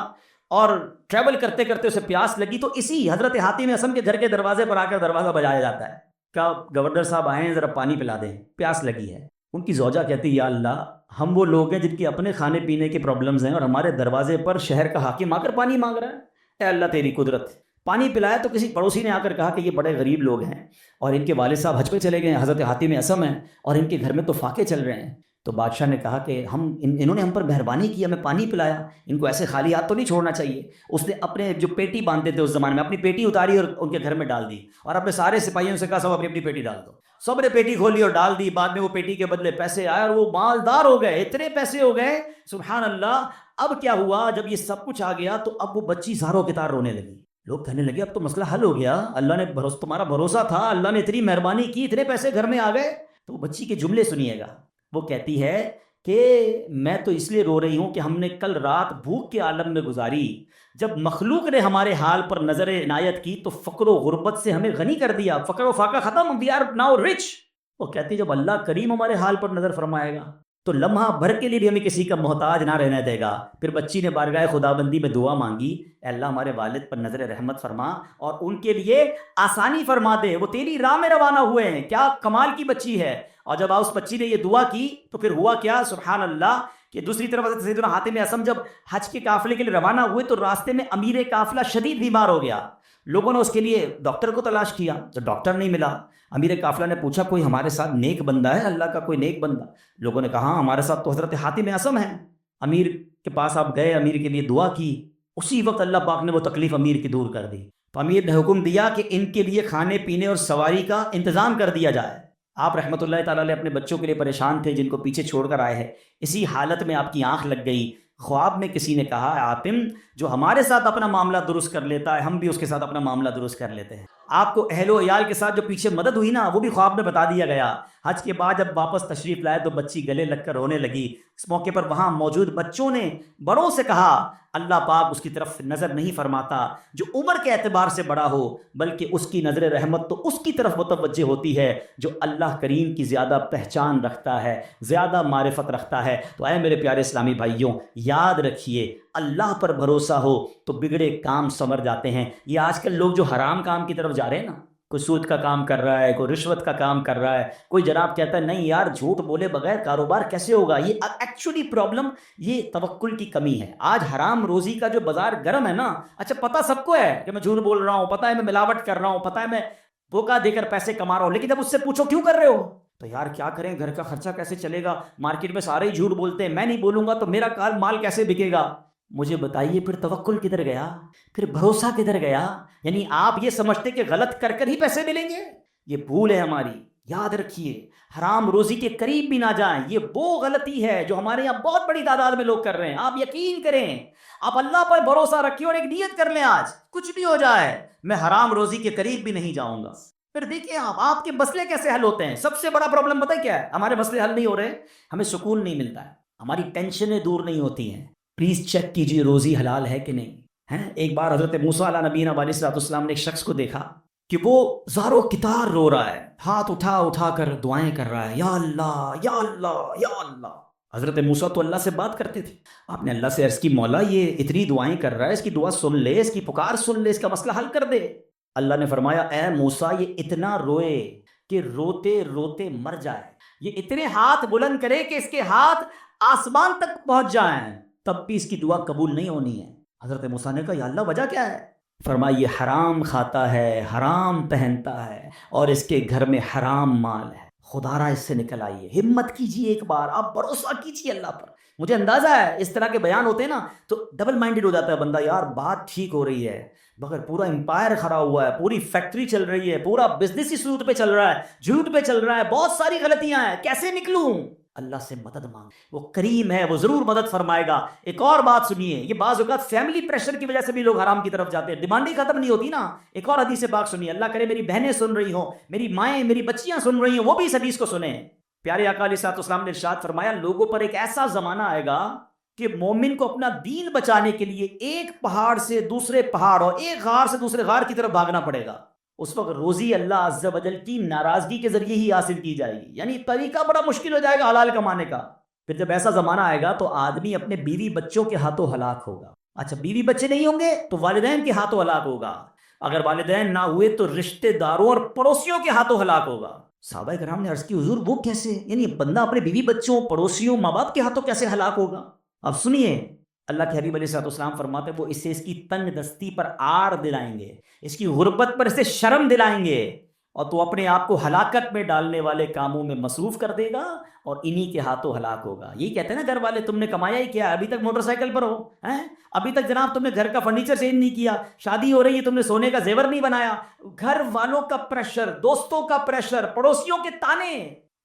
اور ٹریول کرتے کرتے اسے پیاس لگی، تو اسی حضرت حاتم اسم کے گھر کے دروازے پر آ کر دروازہ بجایا جاتا ہے، کیا گورنر صاحب آئے ہیں، ذرا پانی پلا دیں، پیاس لگی ہے۔ ان کی زوجہ کہتی یا اللہ، ہم وہ لوگ ہیں جن کے اپنے کھانے پینے کے پرابلمز ہیں اور ہمارے دروازے پر شہر کا حاکم آ کر پانی مانگ رہا ہے، اے اللہ تیری قدرت۔ پانی پلایا تو کسی پڑوسی نے آ کر کہا کہ یہ بڑے غریب لوگ ہیں اور ان کے والد صاحب حج پہ چلے گئے ہیں، حضرت حاتم اسم ہیں، اور ان کے گھر میں تو فاقے چل رہے ہیں۔ تو بادشاہ نے کہا کہ انہوں نے ہم پر مہربانی کی، ہمیں پانی پلایا، ان کو ایسے خالی ہاتھ تو نہیں چھوڑنا چاہیے۔ اس نے اپنے جو پیٹی باندھتے تھے اس زمانے میں، اپنی پیٹی اتاری اور ان کے گھر میں ڈال دی، اور اپنے سارے سپاہیوں سے کہا سب اپنی اپنی پیٹی ڈال دو۔ سب نے پیٹی کھولی اور ڈال دی، بعد میں وہ پیٹی کے بدلے پیسے آئے اور وہ مالدار ہو گئے، اتنے پیسے ہو گئے سبحان اللہ۔ اب کیا ہوا، جب یہ سب کچھ آ گیا تو اب وہ بچی زاروں کے تار رونے لگی۔ لوگ کہنے لگے اب تو مسئلہ حل ہو گیا، اللہ نے تمہارا بھروسہ تھا، اللہ نے اتنی مہربانی کی، اتنے پیسے گھر میں آ گئے۔ تو وہ بچی کے جملے سنیے گا، وہ کہتی ہے کہ میں تو اس لیے رو رہی ہوں کہ ہم نے کل رات بھوک کے عالم میں گزاری، جب مخلوق نے ہمارے حال پر نظر عنایت کی تو فقر و غربت سے ہمیں غنی کر دیا، فقر و فاقہ ختم، وی آر ناؤ رچ۔ وہ کہتی جب اللہ کریم ہمارے حال پر نظر فرمائے گا تو لمحہ بھر کے لیے بھی ہمیں کسی کا محتاج نہ رہنے دے گا۔ پھر بچی نے بارگاہ خداوندی میں دعا مانگی، اے اللہ ہمارے والد پر نظر رحمت فرما اور ان کے لیے آسانی فرما دے، وہ تیری راہ میں روانہ ہوئے ہیں۔ کیا کمال کی بچی ہے۔ اور جب اس بچی نے یہ دعا کی تو پھر ہوا کیا سبحان اللہ کہ دوسری طرف حضرت سیدنا حاتم اسم جب حج کے قافلے کے لیے روانہ ہوئے تو راستے میں امیر قافلہ شدید بیمار ہو گیا۔ لوگوں نے اس کے لیے ڈاکٹر کو تلاش کیا تو ڈاکٹر نہیں ملا۔ امیر قافلہ نے پوچھا کوئی ہمارے ساتھ نیک بندہ ہے، اللہ کا کوئی نیک بندہ؟ لوگوں نے کہا ہاں ہمارے ساتھ تو حضرت حاتم اسم ہے۔ امیر کے پاس آپ گئے، امیر کے لیے دعا کی، اسی وقت اللہ پاک نے وہ تکلیف امیر کی دور کر دی۔ تو امیر نے حکم دیا کہ ان کے لیے کھانے پینے اور سواری کا انتظام کر دیا جائے۔ آپ رحمۃ اللہ تعالیٰ علیہ اپنے بچوں کے لیے پریشان تھے جن کو پیچھے چھوڑ کر آئے ہیں، اسی حالت میں آپ کی آنکھ لگ گئی، خواب میں کسی نے کہا حاتم جو ہمارے ساتھ اپنا معاملہ درست کر لیتا ہے ہم بھی اس کے ساتھ اپنا معاملہ درست کر لیتے ہیں۔ آپ کو اہل و عیال کے ساتھ جو پیچھے مدد ہوئی نا وہ بھی خواب میں بتا دیا گیا۔ حج کے بعد جب واپس تشریف لائے تو بچی گلے لگ کر رونے لگی۔ اس موقع پر وہاں موجود بچوں نے بڑوں سے کہا اللہ پاک اس کی طرف نظر نہیں فرماتا جو عمر کے اعتبار سے بڑا ہو، بلکہ اس کی نظر رحمت تو اس کی طرف متوجہ ہوتی ہے جو اللہ کریم کی زیادہ پہچان رکھتا ہے، زیادہ معرفت رکھتا ہے۔ تو اے میرے پیارے اسلامی بھائیوں، یاد رکھیے اللہ پر بھروسہ ہو تو بگڑے کام سنور جاتے ہیں۔ یہ آج کل لوگ جو حرام کام کی طرف جا رہے ہیں نا، کوئی سود کا کام کر رہا ہے، کوئی رشوت کا کام کر رہا ہے، کوئی جناب کہتا ہے نہیں یار جھوٹ بولے بغیر کاروبار کیسے ہوگا، یہ ایکچولی پرابلم یہ توکل کی کمی ہے۔ آج حرام روزی کا جو بازار گرم ہے نا، اچھا پتہ سب کو ہے کہ میں جھوٹ بول رہا ہوں، پتہ ہے میں ملاوٹ کر رہا ہوں، پتہ ہے میں دھوکہ دے کر پیسے کما رہا ہوں، لیکن جب اس سے پوچھو کیوں کر رہے ہو تو یار کیا کریں، گھر کا خرچہ کیسے چلے گا، مارکیٹ میں سارے ہی جھوٹ بولتے ہیں، میں نہیں بولوں گا تو میرا مال کیسے بکے گا۔ مجھے بتائیے پھر توکل کدھر گیا، پھر بھروسہ کدھر گیا؟ یعنی آپ یہ سمجھتے کہ غلط کر کر ہی پیسے ملیں گے، یہ بھول ہے ہماری۔ یاد رکھیے حرام روزی کے قریب بھی نہ جائیں، یہ وہ غلطی ہے جو ہمارے یہاں بہت بڑی تعداد میں لوگ کر رہے ہیں۔ آپ یقین کریں، آپ اللہ پر بھروسہ رکھیں اور ایک نیت کر لیں آج کچھ بھی ہو جائے میں حرام روزی کے قریب بھی نہیں جاؤں گا۔ پھر دیکھیں آپ کے مسئلے کیسے حل ہوتے ہیں۔ سب سے بڑا پرابلم پتہ کیا ہے؟ ہمارے مسئلے حل نہیں ہو رہے، ہمیں سکون نہیں ملتا ہے، ہماری ٹینشنیں دور نہیں ہوتی ہیں۔ پلیز چیک کیجیے روزی حلال ہے کہ نہیں ہے۔ ایک بار حضرت موسیٰ علیہ نبینا علیہ الصلوۃ والسلام نے ایک شخص کو دیکھا کہ وہ زاروں کتار رو رہا ہے، ہاتھ اٹھا اٹھا کر دعائیں کر رہا ہے، یا اللہ یا اللہ یا اللہ۔ حضرت موسیٰ تو اللہ سے بات کرتے تھے، آپ نے اللہ سے عرض کی مولا یہ اتنی دعائیں کر رہا ہے، اس کی دعا سن لے، اس کی پکار سن لے، اس کا مسئلہ حل کر دے۔ اللہ نے فرمایا اے موسیٰ یہ اتنا روئے کہ روتے روتے مر جائے، یہ اتنے ہاتھ بلند کرے کہ اس کے ہاتھ آسمان تک پہنچ جائیں، تب بھی اس کی دعا قبول نہیں ہونی ہے۔ حضرت موسیٰ نے کہا یا اللہ وجہ کیا ہے؟ فرمایا یہ حرام کھاتا ہے، حرام پہنتا ہے، اور اس کے گھر میں حرام مال ہے، خدا را اس سے نکل آئیے، ہمت کیجیے، ایک بار آپ بھروسہ کیجیے اللہ پر۔ مجھے اندازہ ہے اس طرح کے بیان ہوتے ہیں نا تو ڈبل مائنڈڈ ہو جاتا ہے بندہ، یار بات ٹھیک ہو رہی ہے مگر پورا امپائر کھڑا ہوا ہے، پوری فیکٹری چل رہی ہے، پورا بزنس ہی سود پہ چل رہا ہے، جھوٹ پہ چل رہا ہے، بہت ساری غلطیاں ہیں، کیسے نکلوں؟ اللہ سے مدد مانگ، وہ کریم ہے، وہ ضرور مدد فرمائے گا۔ ایک اور بات سنیے، یہ بعض اوقات فیملی پریشر کی وجہ سے بھی لوگ حرام کی طرف جاتے ہیں، ڈیمانڈ ہی ختم نہیں ہوتی نا۔ ایک اور حدیث پاک سنیے، اللہ کرے میری بہنیں سن رہی ہوں، میری مائیں، میری بچیاں سن رہی ہوں، وہ بھی اس حدیث کو سنیں۔ پیارے آقا علیہ الصلوۃ والسلام نے ارشاد فرمایا لوگوں پر ایک ایسا زمانہ آئے گا کہ مومن کو اپنا دین بچانے کے لیے ایک پہاڑ سے دوسرے پہاڑ اور ایک غار سے دوسرے غار کی طرف بھاگنا پڑے گا۔ اس وقت روزی اللہ عز و جل کی ناراضگی کے ذریعے ہی حاصل کی جائے گی، یعنی طریقہ بڑا مشکل ہو جائے گا حلال کمانے کا۔ پھر جب ایسا زمانہ آئے گا تو آدمی اپنے بیوی بچوں کے ہاتھوں ہلاک ہوگا۔ اچھا بیوی بچے نہیں ہوں گے تو والدین کے ہاتھوں ہلاک ہوگا، اگر والدین نہ ہوئے تو رشتہ داروں اور پڑوسیوں کے ہاتھوں ہلاک ہوگا۔ صحابہ کرام نے عرض کی حضور وہ کیسے، یعنی بندہ اپنے بیوی بچوں، پڑوسیوں، ماں باپ کے ہاتھوں کیسے ہلاک ہوگا؟ اب سنیے، اللہ کے حبیب علیہ الصلوۃ والسلام فرماتے وہ اسے اس کی تنگ دستی پر عار دلائیں گے، اس کی غربت پر اسے شرم دلائیں گے، اور تو اپنے آپ کو ہلاکت میں ڈالنے والے کاموں میں مصروف کر دے گا اور انہی کے ہاتھوں ہلاک ہوگا۔ یہی کہتے ہیں نا گھر والے تم نے کمایا ہی کیا، ابھی تک موٹر سائیکل پر ہو ہیں، ابھی تک جناب تم نے گھر کا فرنیچر چینج نہیں کیا، شادی ہو رہی ہے تم نے سونے کا زیور نہیں بنایا، گھر والوں کا پریشر، دوستوں کا پریشر، پڑوسیوں کے تانے۔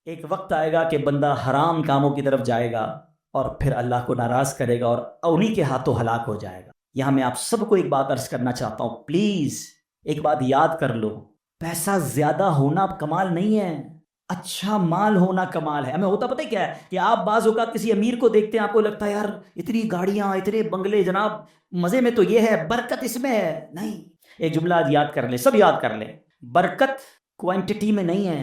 ایک وقت آئے گا کہ بندہ حرام کاموں کی طرف جائے گا اور پھر اللہ کو ناراض کرے گا اور انہی کے ہاتھوں ہلاک ہو جائے گا۔ یہاں میں آپ سب کو ایک بات عرض کرنا چاہتا ہوں، پلیز ایک بات یاد کر لو، پیسہ زیادہ ہونا کمال نہیں ہے، اچھا مال ہونا کمال ہے۔ ہمیں ہوتا پتہ کیا ہے کہ آپ بعض اوقات کسی امیر کو دیکھتے ہیں، آپ کو لگتا ہے یار اتنی گاڑیاں، اتنے بنگلے، جناب مزے میں تو یہ ہے، برکت اس میں ہے۔ نہیں، ایک جملہ آج یاد کر لیں، سب یاد کر لیں، برکت کوانٹٹی میں نہیں ہے،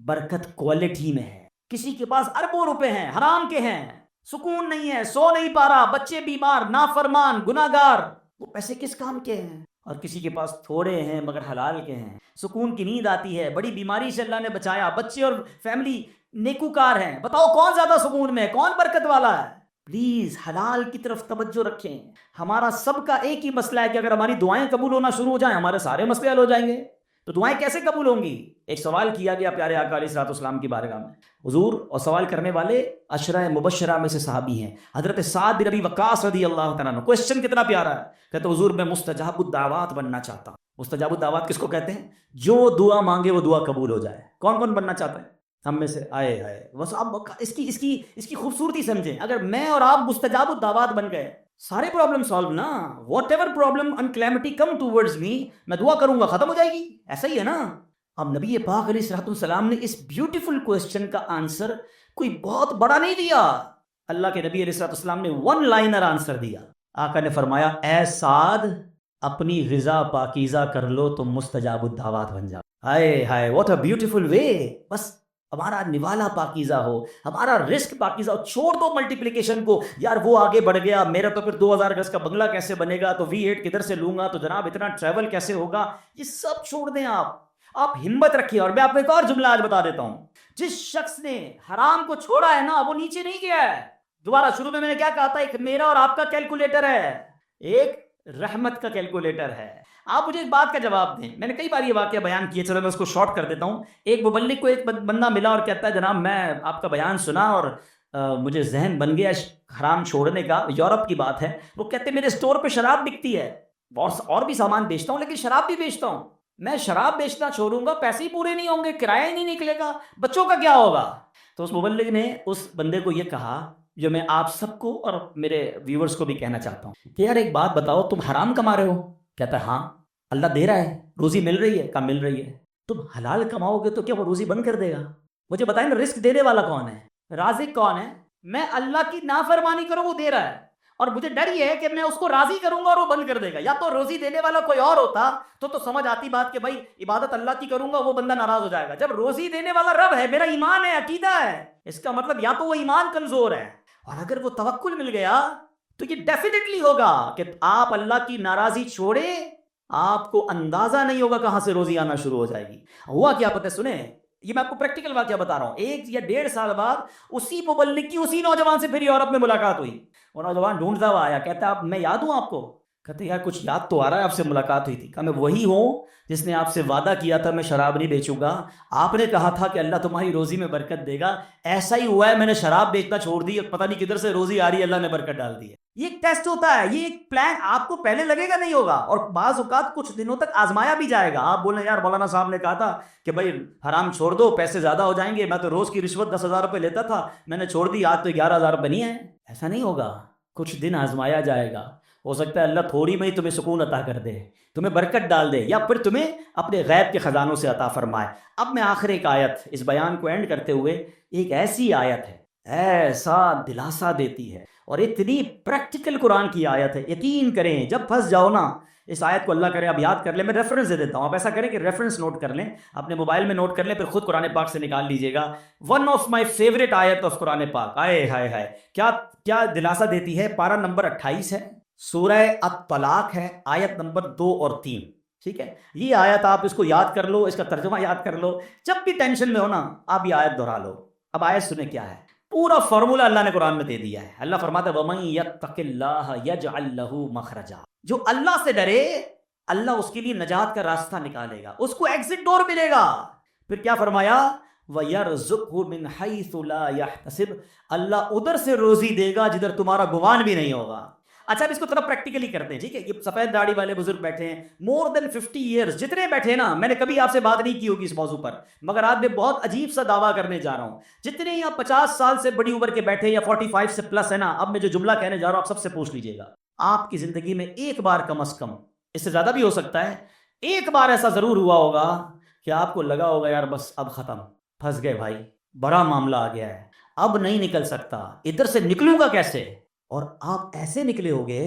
برکت کوالٹی میں ہے۔ کسی کے پاس اربوں روپے ہیں، حرام کے ہیں، سکون نہیں ہے، سو نہیں پا رہا، بچے بیمار، نافرمان، گناہگار، وہ پیسے کس کام کے ہیں؟ اور کسی کے پاس تھوڑے ہیں مگر حلال کے ہیں، سکون کی نیند آتی ہے، بڑی بیماری سے اللہ نے بچایا، بچے اور فیملی نیکوکار ہیں، بتاؤ کون زیادہ سکون میں ہے، کون برکت والا ہے؟ پلیز حلال کی طرف توجہ رکھیں۔ ہمارا سب کا ایک ہی مسئلہ ہے کہ اگر ہماری دعائیں قبول ہونا شروع ہو جائیں ہمارے سارے مسئلے حل ہو جائیں گے۔ تو دعائیں کیسے قبول ہوں گی؟ ایک سوال کیا گیا پیارے آقا علیہ الصلوۃ والسلام کی بارگاہ میں، حضور، اور سوال کرنے والے عشرہ مبشرہ میں سے صحابی ہیں، حضرت سعد بن ابی وقاص رضی اللہ تعالیٰ عنہ۔ کوسچن کتنا پیارا ہے، کہتے حضور میں مستجاب الدعوات بننا چاہتا ہوں۔ مستجاب الدعوات کس کو کہتے ہیں؟ جو دعا مانگے وہ دعا قبول ہو جائے۔ کون کون بننا چاہتا ہے ہم میں سے؟ آئے آئے، بس آپ اس کی خوبصورتی سمجھیں، اگر میں اور آپ مستجاب الدعوات بن گئے سارے پرابلم سالو نا، whatever problem and calamity come towards me, میں دعا کروں گا ختم ہو جائے گی، ایسا ہی ہے نا۔ اب نبی پاک علیہ الصلوۃ والسلام نے اس بیوٹیفل کوسچن کا آنسر کوئی بہت بڑا نہیں دیا، اللہ کے نبی علیہ الصلوۃ والسلام نے ون لائنر آنسر دیا۔ آقا نے فرمایا اے سعد، اپنی غذا پاکیزہ کر لو تو مستجاب الدعوات بن جاؤ۔ ہائے ہائے، واٹ اے بیوٹیفل وے، بس ہمارا نوالا پاکیزہ ہو، ہمارا رزق پاکیزہ ہو، چھوڑ دو ملٹیپلیکیشن کو، یار وہ آگے بڑھ گیا، میرا تو پھر 2000 گز کا بنگلہ کیسے بنے گا، تو V8 کدھر سے لوں گا، تو جناب اتنا ٹریول کیسے ہوگا، یہ سب چھوڑ دیں آپ ہمت رکھیے۔ اور میں آپ کو ایک اور جملہ آج بتا دیتا ہوں، جس شخص نے حرام کو چھوڑا ہے نا وہ نیچے نہیں گیا ہے۔ دوبارہ شروع میں نے کیا کہا تھا، ایک میرا اور آپ کا کیلکولیٹر ہے، ایک رحمت کا کیلکولیٹر ہے۔ آپ مجھے ایک بات کا جواب دیں، میں نے کئی بار یہ واقعہ بیان کیا، چلو میں اس کو شارٹ کر دیتا ہوں۔ ایک مبلغ کو ایک بندہ ملا اور کہتا ہے جناب میں آپ کا بیان سنا اور مجھے ذہن بن گیا حرام چھوڑنے کا، یورپ کی بات ہے، وہ کہتے میرے اسٹور پہ شراب بکتی ہے، اور بھی سامان بیچتا ہوں لیکن شراب بھی بیچتا ہوں، میں شراب بیچنا چھوڑوں گا پیسے ہی پورے نہیں ہوں گے، کرایہ ہی نہیں نکلے گا، بچوں کا کیا ہوگا؟ تو اس مبلغ نے اس بندے کو یہ کہا جو میں آپ سب کو اور میرے ویورز کو بھی کہنا چاہتا ہوں کہ یار ایک بات بتاؤ، تم حرام کما رہے ہو؟ کہتا ہے ہاں، اللہ دے رہا ہے، روزی مل رہی ہے؟ کہا مل رہی ہے۔ تم حلال کماؤ گے تو کیا وہ روزی بند کر دے گا؟ مجھے بتائیں نا، رزق دینے والا کون ہے، رازق کون ہے؟ میں اللہ کی نافرمانی کروں وہ دے رہا ہے، اور مجھے ڈر یہ ہے کہ میں اس کو راضی کروں گا اور وہ بند کر دے گا۔ یا تو روزی دینے والا کوئی اور ہوتا تو سمجھ آتی بات کہ بھائی عبادت اللہ کی کروں گا، وہ بندہ ناراض ہو جائے گا۔ جب روزی دینے والا رب ہے، میرا ایمان ہے، عقیدہ ہے، اس کا مطلب یا تو وہ ایمان کمزور ہے، اور اگر وہ توکل مل گیا تو یہ ڈیفینیٹلی ہوگا کہ آپ اللہ کی ناراضی چھوڑے، آپ کو اندازہ نہیں ہوگا کہاں سے روزی آنا شروع ہو جائے گی۔ ہوا کیا پتہ سنیں، یہ میں آپ کو پریکٹیکل واقعہ بتا رہا ہوں. 1 یا 1.5 سال بعد اسی مبلغ کی اسی نوجوان سے پھر یورپ میں ملاقات ہوئی. وہ نوجوان ڈھونڈتا ہوا آیا, کہتا ہے میں یاد ہوں آپ کو. کہتے یار کچھ یاد تو آ رہا ہے, آپ سے ملاقات ہوئی تھی. کہا میں وہی ہوں جس نے آپ سے وعدہ کیا تھا میں شراب نہیں بیچوں گا. آپ نے کہا تھا کہ اللہ تمہاری روزی میں برکت دے گا, ایسا ہی ہوا ہے, میں نے شراب بیچنا چھوڑ دی, پتہ نہیں کدھر سے روزی آ رہی ہے, اللہ نے برکت ڈال دی ہے. یہ ایک ٹیسٹ ہوتا ہے, یہ ایک پلان آپ کو پہلے لگے گا نہیں ہوگا, اور بعض اوقات کچھ دنوں تک آزمایا بھی جائے گا. آپ بولیں یار مولانا صاحب نے کہا تھا کہ بھائی حرام چھوڑ دو, پیسے زیادہ ہو جائیں گے, میں تو روز کی رشوت 10,000 روپے لیتا تھا, میں نے چھوڑ دی, آج تو 11,000 روپے نہیں ہے. ایسا نہیں ہوگا, کچھ دن آزمایا جائے گا. ہو سکتا ہے اللہ تھوڑی میں ہی تمہیں سکون عطا کر دے, تمہیں برکت ڈال دے, یا پھر تمہیں اپنے غیب کے خزانوں سے عطا فرمائے. اب میں آخر ایک آیت اس بیان کو اینڈ کرتے ہوئے, ایک ایسی آیت ہے ایسا دلاسا دیتی ہے اور اتنی پریکٹیکل قرآن کی آیت ہے, یقین کریں جب پھنس جاؤ نا اس آیت کو, اللہ کرے آپ یاد کر لیں, میں ریفرنس دے دیتا ہوں, آپ ایسا کریں کہ ریفرنس نوٹ کر لیں, اپنے موبائل میں نوٹ کر لیں, پھر خود قرآن پاک سے نکال لیجئے گا. ون آف مائی فیوریٹ آیت آف قرآن پاک, آئے ہائے ہائے کیا کیا دلاسا دیتی ہے. پارہ نمبر 28 ہے, سورہ الطلاق ہے, آیت نمبر 2 اور 3. ٹھیک ہے, یہ آیت آپ اس کو یاد کر لو, اس کا ترجمہ یاد کر لو, جب بھی ٹینشن میں ہو نا آپ یہ آیت دہرا لو. اب آیت سنیں کیا ہے, پورا فارمولا اللہ نے قرآن میں دے دیا ہے. اللہ فرماتا ہے وَمَن يَتَّقِ اللَّهَ يَجْعَل لَّهُ مَخْرَجًا, جو اللہ سے ڈرے اللہ اس کے لیے نجات کا راستہ نکالے گا, اس کو ایگزٹ ڈور ملے گا. پھر کیا فرمایا, وَيَرْزُقْهُ مِنْ حَيْثُ لَا يَحْتَسِبْ, اللہ ادھر سے روزی دے گا جدھر تمہارا گمان بھی نہیں ہوگا. اچھا اب اس کو تھوڑا پریکٹیکلی کرتے ہیں. ٹھیک ہے, یہ سفید داڑھی والے بزرگ بیٹھے ہیں, مور دین 50 ایئرز جتنے بیٹھے نا, میں نے کبھی آپ سے بات نہیں کی ہوگی اس موضوع پر, مگر آج میں بہت عجیب سا دعویٰ کرنے جا رہا ہوں. جتنے یہاں 50 سال سے بڑی عمر کے بیٹھے یا 45 سے پلس ہے نا, اب میں جو جملہ کہنے جا رہا ہوں آپ سب سے پوچھ لیجئے گا, آپ کی زندگی میں ایک بار کم از کم, اس سے زیادہ بھی ہو سکتا ہے, ایک بار ایسا ضرور ہوا ہوگا کہ آپ کو لگا ہوگا یار بس اب ختم, پھنس گئے بھائی, بڑا معاملہ آ گیا ہے, اب نہیں نکل سکتا, ادھر سے نکلوں گا کیسے. اور آپ ایسے نکلے ہوگے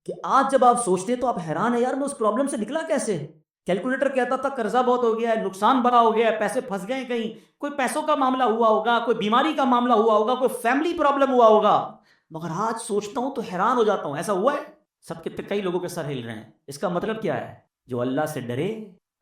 کہ آج جب آپ سوچتے ہیں تو آپ حیران ہیں, یار میں اس پرابلم سے نکلا کیسے. کیلکولیٹر کہتا تھا قرضہ بہت ہو گیا ہے, نقصان بڑا ہو گیا ہے, پیسے پھنس گئے کہیں, کوئی پیسوں کا معاملہ ہوا ہوگا, کوئی بیماری کا معاملہ ہوا ہوگا, کوئی فیملی پرابلم ہوا ہوگا, مگر آج سوچتا ہوں تو حیران ہو جاتا ہوں ایسا ہوا ہے. سب کے کئی لوگوں کے سر ہل رہے ہیں. اس کا مطلب کیا ہے, جو اللہ سے ڈرے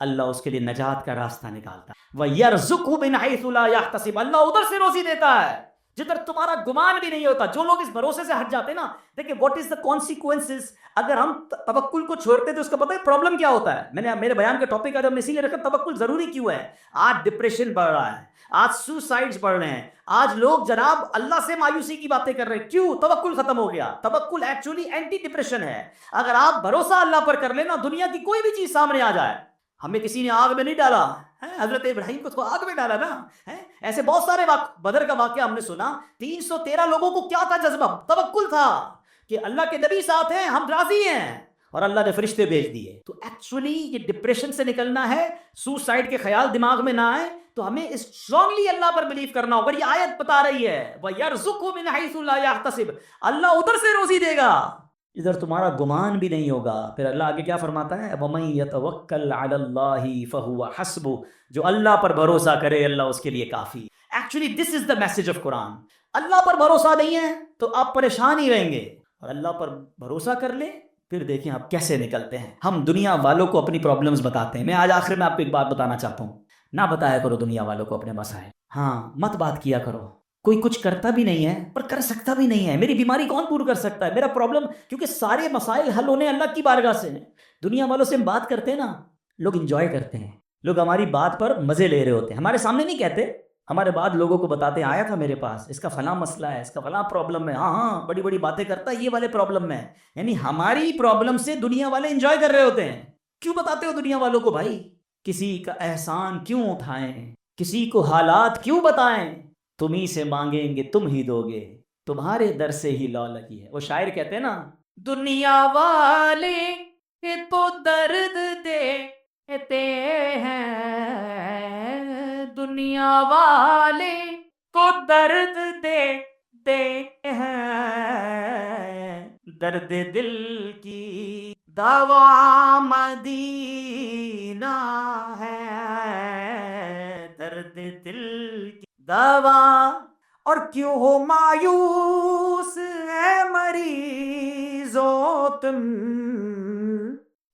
اللہ اس کے لیے نجات کا راستہ نکالتا ہے. وَيَرْزُقْهُ مِنْ حَيْثُ لَا يَحْتَسِبْ, اللہ ادھر سے روزی دیتا ہے جدھر تمہارا گمان بھی نہیں ہوتا. جو لوگ اس بھروسے سے ہٹ جاتے ہیں نا, دیکھیں واٹ از دا کانسیکوینسز, اگر ہم توکل کو چھوڑتے تو اس کا پتہ ہے پرابلم کیا ہوتا ہے. میں نے میرے بیان کا ٹاپک آج ہم نے اسی لیے رکھا توکل ضروری کیوں ہے. آج ڈپریشن بڑھ رہا ہے, آج سوسائڈز بڑھ رہے ہیں, آج لوگ جناب اللہ سے مایوسی کی باتیں کر رہے ہیں. کیوں, توکل ختم ہو گیا. توکل ایکچولی اینٹی ڈپریشن ہے. اگر آپ بھروسہ اللہ پر کر لینا, دنیا کی کوئی بھی چیز سامنے آ جائے. ہمیں کسی نے آگ میں نہیں ڈالا, حضرت ابراہیم کو تو آگ میں ڈالا نا. ایسے بہت سارے بدر کا واقعہ ہم نے سنا, 313 لوگوں کو کیا تھا جذبہ, توکل تھا کہ اللہ کے نبی ساتھ ہیں, ہم راضی ہیں, اور اللہ نے فرشتے بھیج دیے. تو ایکچولی یہ ڈپریشن سے نکلنا ہے, سوسائڈ کے خیال دماغ میں نہ آئے, تو ہمیں اسٹرانگلی اللہ پر بلیو کرنا ہوگا. یہ آیت بتا رہی ہے وَيَرْزُقْهُ مِنْ حَيْثُ لَا يَحْتَسِبْ, اللہ ادھر سے روزی دے گا ادھر تمہارا گمان بھی نہیں ہوگا. پھر اللہ آگے کیا فرماتا ہے, وَمَن يَتَوَكَّلْ عَلَى اللَّهِ فَهُوَ حَسْبُهُ, جو اللہ پر بھروسہ کرے اللہ اس کے لیے کافی. Actually this is the message of Quran. اللہ پر بھروسہ نہیں ہے تو آپ پریشان ہی رہیں گے, اور اللہ پر بھروسہ کر لیں پھر دیکھیں آپ کیسے نکلتے ہیں. ہم دنیا والوں کو اپنی پرابلمز بتاتے ہیں. میں آج آخر میں آپ کو ایک بات بتانا چاہتا ہوں, نہ بتایا کرو دنیا والوں کو اپنے مسائل. ہاں مت بات کیا کرو, کوئی کچھ کرتا بھی نہیں ہے اور کر سکتا بھی نہیں ہے. میری بیماری کون پور کر سکتا ہے, میرا پرابلم, کیونکہ سارے مسائل حل ہونے اللہ کی بارگاہ سے ہیں. دنیا والوں سے ہم بات کرتے ہیں نا, لوگ انجوائے کرتے ہیں, لوگ ہماری بات پر مزے لے رہے ہوتے ہیں, ہمارے سامنے نہیں کہتے, ہمارے بعد لوگوں کو بتاتے ہیں, آیا تھا میرے پاس, اس کا فلاں مسئلہ ہے, اس کا فلاں پرابلم ہے, ہاں بڑی بڑی باتیں کرتا ہے, یہ والے پرابلم میں. یعنی ہماری پرابلم سے دنیا والے انجوائے کر رہے ہوتے ہیں. کیوں بتاتے ہو دنیا والوں کو بھائی, کسی کا احسان کیوں اٹھائیں, کسی کو حالات کیوں بتائیں, تم ہی سے مانگیں گے تم ہی دو گے, تمہارے در سے ہی لو لگی ہے. وہ شاعر کہتے ہیں نا, دنیا والے تو درد دیتے ہیں, دنیا والے تو درد دیتے ہیں, درد دل کی دوا مدینہ ہے, درد دل کی دوا. اور کیوں ہو مایوس ہے مریضو تم,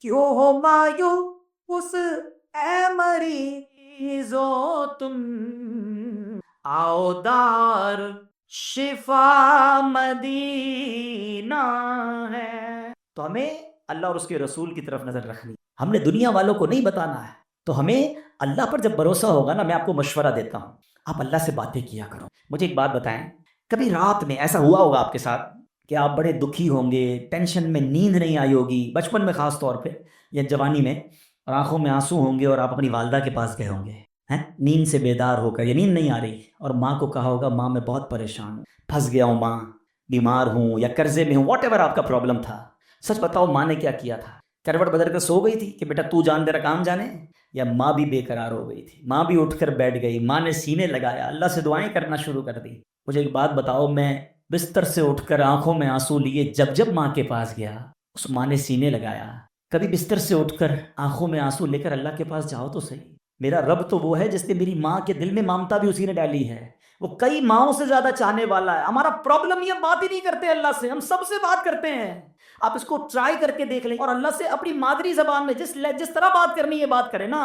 کیوں ہو مایوس اے مریضو عزیزو تم آؤ دار شفا مدینہ ہے. تو ہمیں اللہ اور اس کے رسول کی طرف نظر رکھنی. ہم نے دنیا والوں کو نہیں بتانا ہے. تو ہمیں اللہ پر جب بھروسہ ہوگا نا، میں آپ کو مشورہ دیتا ہوں، آپ اللہ سے باتیں کیا کرو. مجھے ایک بات بتائیں، کبھی رات میں ایسا ہوا ہوگا آپ کے ساتھ کہ آپ بڑے دکھی ہوں گے، ٹینشن میں، نیند نہیں آئی ہوگی، بچپن میں خاص طور پہ یا جوانی میں، اور آنکھوں میں آنسو ہوں گے اور آپ اپنی والدہ کے پاس گئے ہوں گے نیند سے بیدار ہو کر، یا نیند نہیں آ رہی، اور ماں کو کہا ہوگا ماں میں بہت پریشان ہوں، پھنس گیا ہوں ماں، بیمار ہوں یا قرضے میں ہوں، واٹ ایور آپ کا پرابلم تھا. سچ بتاؤ ماں نے کیا کیا تھا؟ کروٹ بدل کر سو گئی تھی کہ بیٹا تو جان تیرا کام جانے؟ یا ماں بھی بے قرار ہو گئی تھی، ماں بھی اٹھ کر بیٹھ گئی، ماں نے سینے لگایا، اللہ سے دعائیں کرنا شروع کر دی. مجھے ایک بات بتاؤ، میں بستر سے اٹھ کر آنکھوں میں آنسو لیے جب ماں کے پاس گیا، اس ماں نے سینے لگایا. کبھی بستر سے اٹھ کر آنکھوں میں آنسو لے کر اللہ کے پاس جاؤ تو صحیح. میرا رب تو وہ ہے جس نے میری ماں کے دل میں ممتا بھی اسی نے ڈالی ہے. وہ کئی ماؤں سے زیادہ چاہنے والا ہے. ہمارا پرابلم یہ بات ہی نہیں کرتے اللہ سے، ہم سب سے بات کرتے ہیں. آپ اس کو ٹرائی کر کے دیکھ لیں، اور اللہ سے اپنی مادری زبان میں جس طرح بات کرنی ہے بات کریں نا.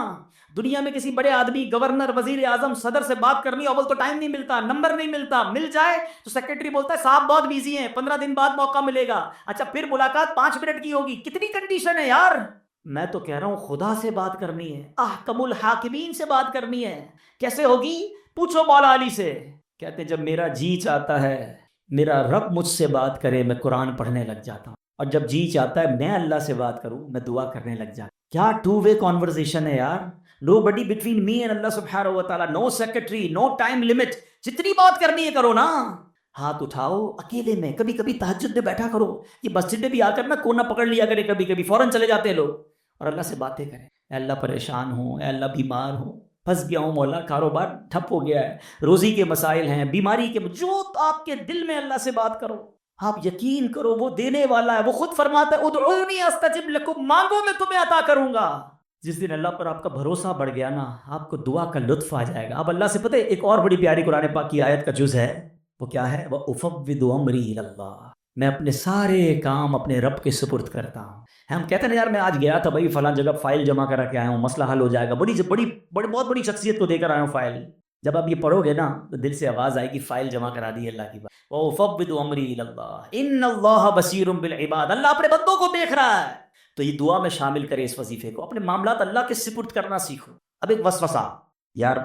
دنیا میں کسی بڑے آدمی، گورنر، وزیر اعظم، صدر سے بات کرنی اول تو ٹائم نہیں ملتا، نمبر نہیں ملتا، مل جائے تو سیکرٹری بولتا ہے صاحب بہت بیزی ہیں، 15 دن بعد موقع ملے گا. اچھا پھر ملاقات 5 منٹ کی ہوگی. کتنی کنڈیشن ہے یار. میں تو کہہ رہا ہوں خدا سے بات کرنی ہے، احکم الحاکمین سے بات کرنی ہے. کیسے ہوگی؟ پوچھو مولا علی سے. کہتے جب میرا جی چاہتا ہے میرا رب مجھ سے بات کرے، میں قرآن پڑھنے لگ جاتا ہوں، اور جب جی چاہتا ہے میں اللہ سے بات کروں، میں دعا کرنے لگ جاتا ہوں. کیا ٹو وے کانورزیشن ہے یار. نو بڈی بٹوین می اینڈ اللہ سبحانہ و تعالیٰ، نو سیکرٹری، نو ٹائم لمٹ. جتنی بات کرنی ہے کرو نا. ہاتھ اٹھاؤ اکیلے میں، کبھی کبھی تہجد میں بیٹھا کرو. یہ مسجد میں بھی آ کر نا کونا پکڑ لیا کرے، کبھی کبھی فوراً چلے جاتے ہیں لوگ، اور اللہ سے باتیں کریں. اے اللہ پریشان ہوں، اے اللہ بیمار ہوں، پھنس گیا ہوں مولا، کاروبار ٹھپ ہو گیا ہے، روزی کے مسائل ہیں، بیماری کے، جو آپ کے دل میں اللہ سے بات کرو. آپ یقین کرو وہ دینے والا ہے. وہ خود فرماتا ہے ادعونی استجب لکم، مانگو میں تمہیں عطا کروں گا. جس دن اللہ پر آپ کا بھروسہ بڑھ گیا نا، آپ کو دعا کا لطف آ جائے گا. اب اللہ سے پتہ ہے ایک اور بڑی پیاری قرآن پاک کی آیت کا جز ہے، وہ کیا ہے؟ وَأُفَوِّضُ أَمْرِي إِلَى اللَّهِ، میں اپنے سارے کام اپنے رب کے سپرد کرتا ہوں. ہم کہتے ہیں یار میں آج گیا تھا بھائی فلاں جگہ، فائل جمع کرا کے آیا ہوں، مسئلہ حل ہو جائے گا، بہت بڑی شخصیت کو دے کر آیا ہوں فائل. جب آپ یہ پڑھو گے نا تو دل سے آواز آئے گی فائل جمع کرا دی اللہ کی بات. وَأُفَوِّضُ أَمْرِي إِلَى اللَّهِ إِنَّ اللَّهَ بَصِيرٌ بِالْعِبَادِ، اللہ اپنے بندوں کو دیکھ رہا ہے. تو یہ دعا میں شامل کرے اس وظیفے کو، اپنے معاملات اللہ کے سپرد کرنا سیکھو. اب ایک وسوسہ، یار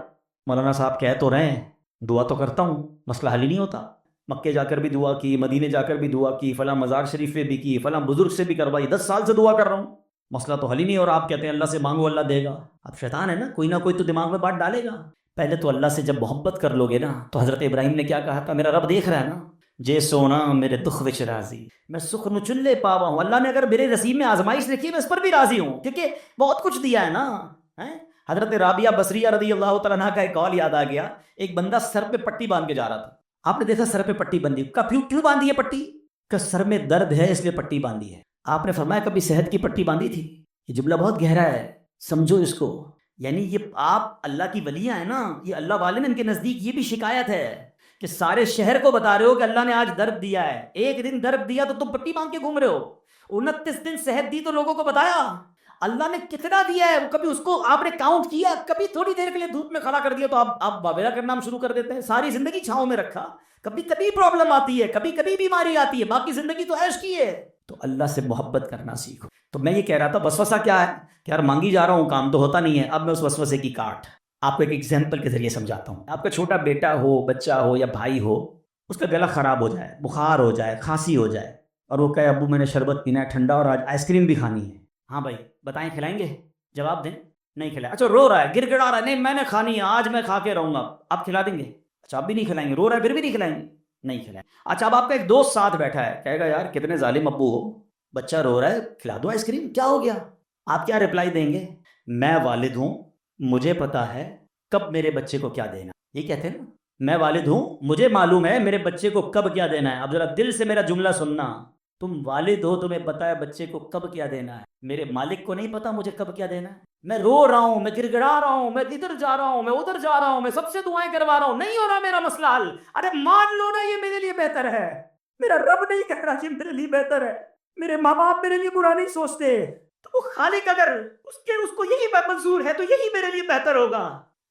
مولانا صاحب کہہ تو رہے ہیں دعا تو کرتا ہوں، مسئلہ حل ہی نہیں ہوتا. مکے جا کر بھی دعا کی، مدینے جا کر بھی دعا کی، فلاں مزار شریف پہ بھی کی، فلاں بزرگ سے بھی کروائی، 10 سال سے دعا کر رہا ہوں، مسئلہ تو حل ہی نہیں ہو رہا. آپ کہتے ہیں اللہ سے مانگو اللہ دے گا. اب شیطان ہے نا، کوئی نہ کوئی تو دماغ میں بات ڈالے گا. پہلے تو اللہ سے جب محبت کر لو گے نا، تو حضرت ابراہیم نے کیا کہا تھا؟ میرا رب دیکھ رہا ہے نا، جے سونا میرے دکھ وچ راضی، میں سکھ نو چلے پاوا ہوں. اللہ نے اگر میرے نصیب میں آزمائش رکھی ہے میں اس پر بھی راضی ہوں، کیونکہ بہت کچھ دیا ہے نا. حضرت رابعہ بصریہ رضی اللہ تعالیٰ عنہ کا ایک قول یاد آ گیا. ایک بندہ سر پہ پٹی باندھ کے جا رہا تھا. آپ نے دیکھا سر پہ پٹی بندھی، کیوں باندھی ہے پٹی؟ کہ سر میں درد ہے اس لیے پٹی باندھی ہے. آپ نے فرمایا کبھی صحت کی پٹی باندھی تھی؟ یہ جملہ بہت گہرا ہے، سمجھو اس کو. یعنی یہ آپ اللہ کی ولیاں ہیں نا، یہ اللہ والے نے ان کے نزدیک یہ بھی شکایت ہے کہ سارے شہر کو بتا رہے ہو کہ اللہ نے آج درد دیا ہے، ایک دن درد دیا تو تم پٹی باندھ کے گھوم رہے ہو. 29 دن صحت دی تو لوگوں کو بتایا اللہ نے کتنا دیا ہے. کبھی اس کو آپ نے کاؤنٹ کیا؟ کبھی تھوڑی دیر کے لیے دھوپ میں کھڑا کر دیا تو آپ باویلا کرنا ہم شروع کر دیتے ہیں. ساری زندگی چھاؤں میں رکھا. کبھی پرابلم آتی ہے، کبھی بیماری آتی ہے، باقی زندگی تو عیش کی ہے. تو اللہ سے محبت کرنا سیکھو. تو میں یہ کہہ رہا تھا وسوسہ کیا ہے کہ یار مانگی جا رہا ہوں کام تو ہوتا نہیں ہے. اب میں اس وسوسے کی کاٹ آپ کو ایک ایگزامپل کے ذریعے سمجھاتا ہوں. آپ کا چھوٹا بیٹا ہو، بچہ ہو یا بھائی ہو، اس کا گلا خراب ہو جائے، بخار ہو جائے، کھانسی ہو جائے، اور وہ کہے ابو میں نے شربت پینا ہے ٹھنڈا اور آج آئس کریم بھی کھانی ہے. ہاں بھائی بتائیں کھلائیں گے؟ جواب دیں. نہیں کھلائیں. اچھا رو رہا ہے، گر گڑا رہا ہے، نہیں میں نے کھانی ہے آج میں کھا کے رہوں گا، آپ کھلا دیں گے؟ اچھا آپ بھی نہیں کھلائیں گے. رو رہا ہے پھر بھی نہیں کھلائیں گے؟ نہیں کھلائیں. اچھا اب آپ کا ایک دوست ساتھ بیٹھا ہے، کہے گا یار کتنے ظالم ابو ہو، بچہ رو رہا ہے کھلا دو آئس کریم، کیا ہو گیا؟ آپ کیا رپلائی دیں گے؟ میں والد ہوں، مجھے پتا ہے کب میرے بچے کو کیا دینا. یہ کہتے ہیں نا، میں والد ہوں مجھے معلوم ہے میرے بچے کو کب کیا دینا ہے. اب ذرا دل سے میرا جملہ سننا، تم والد ہو، تمہیں پتا ہے بچے کو کب کیا دینا ہے. میرے مالک کو نہیں پتا مجھے کب کیا دینا ہے. میں رو رہا ہوں، میں گر گڑا رہا ہوں، میں ادھر جا رہا ہوں، میں ادھر جا رہا ہوں، میں سب سے دعائیں کروا رہا ہوں، نہیں ہو رہا میرا مسئلہ حل. ارے مان لو نا یہ میرے لیے بہتر ہے. میرا رب نہیں کہہ رہا یہ میرے لیے بہتر ہے، میرے ماں باپ میرے لیے برا نہیں سوچتے، تو وہ خالق اگر اس کو یہی منظور ہے تو یہی میرے لیے بہتر ہوگا.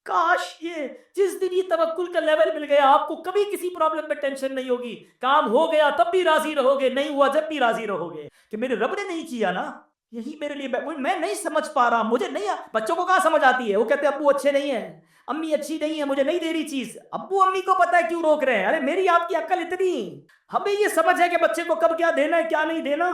کاش یہ جس دن یہ توکل کا لیول مل گیا آپ کو کبھی کسی پرابلم میں ٹینشن نہیں ہوگی. کام ہو گیا تب بھی راضی رہو گے, نہیں ہوا جب بھی راضی رہو گے کہ میرے رب نے نہیں کیا نا, یہی میرے لیے میں نہیں سمجھ پا رہا, مجھے نہیں. بچوں کو کہاں سمجھ آتی ہے, وہ کہتے ہیں ابو اچھے نہیں ہیں, امی اچھی نہیں ہے, مجھے نہیں دے رہی چیز. ابو امی کو پتا ہے کیوں روک رہے ہیں. ارے میری آپ کی عقل اتنی, ہمیں یہ سمجھ ہے کہ بچے کو کب کیا دینا ہے کیا نہیں دینا.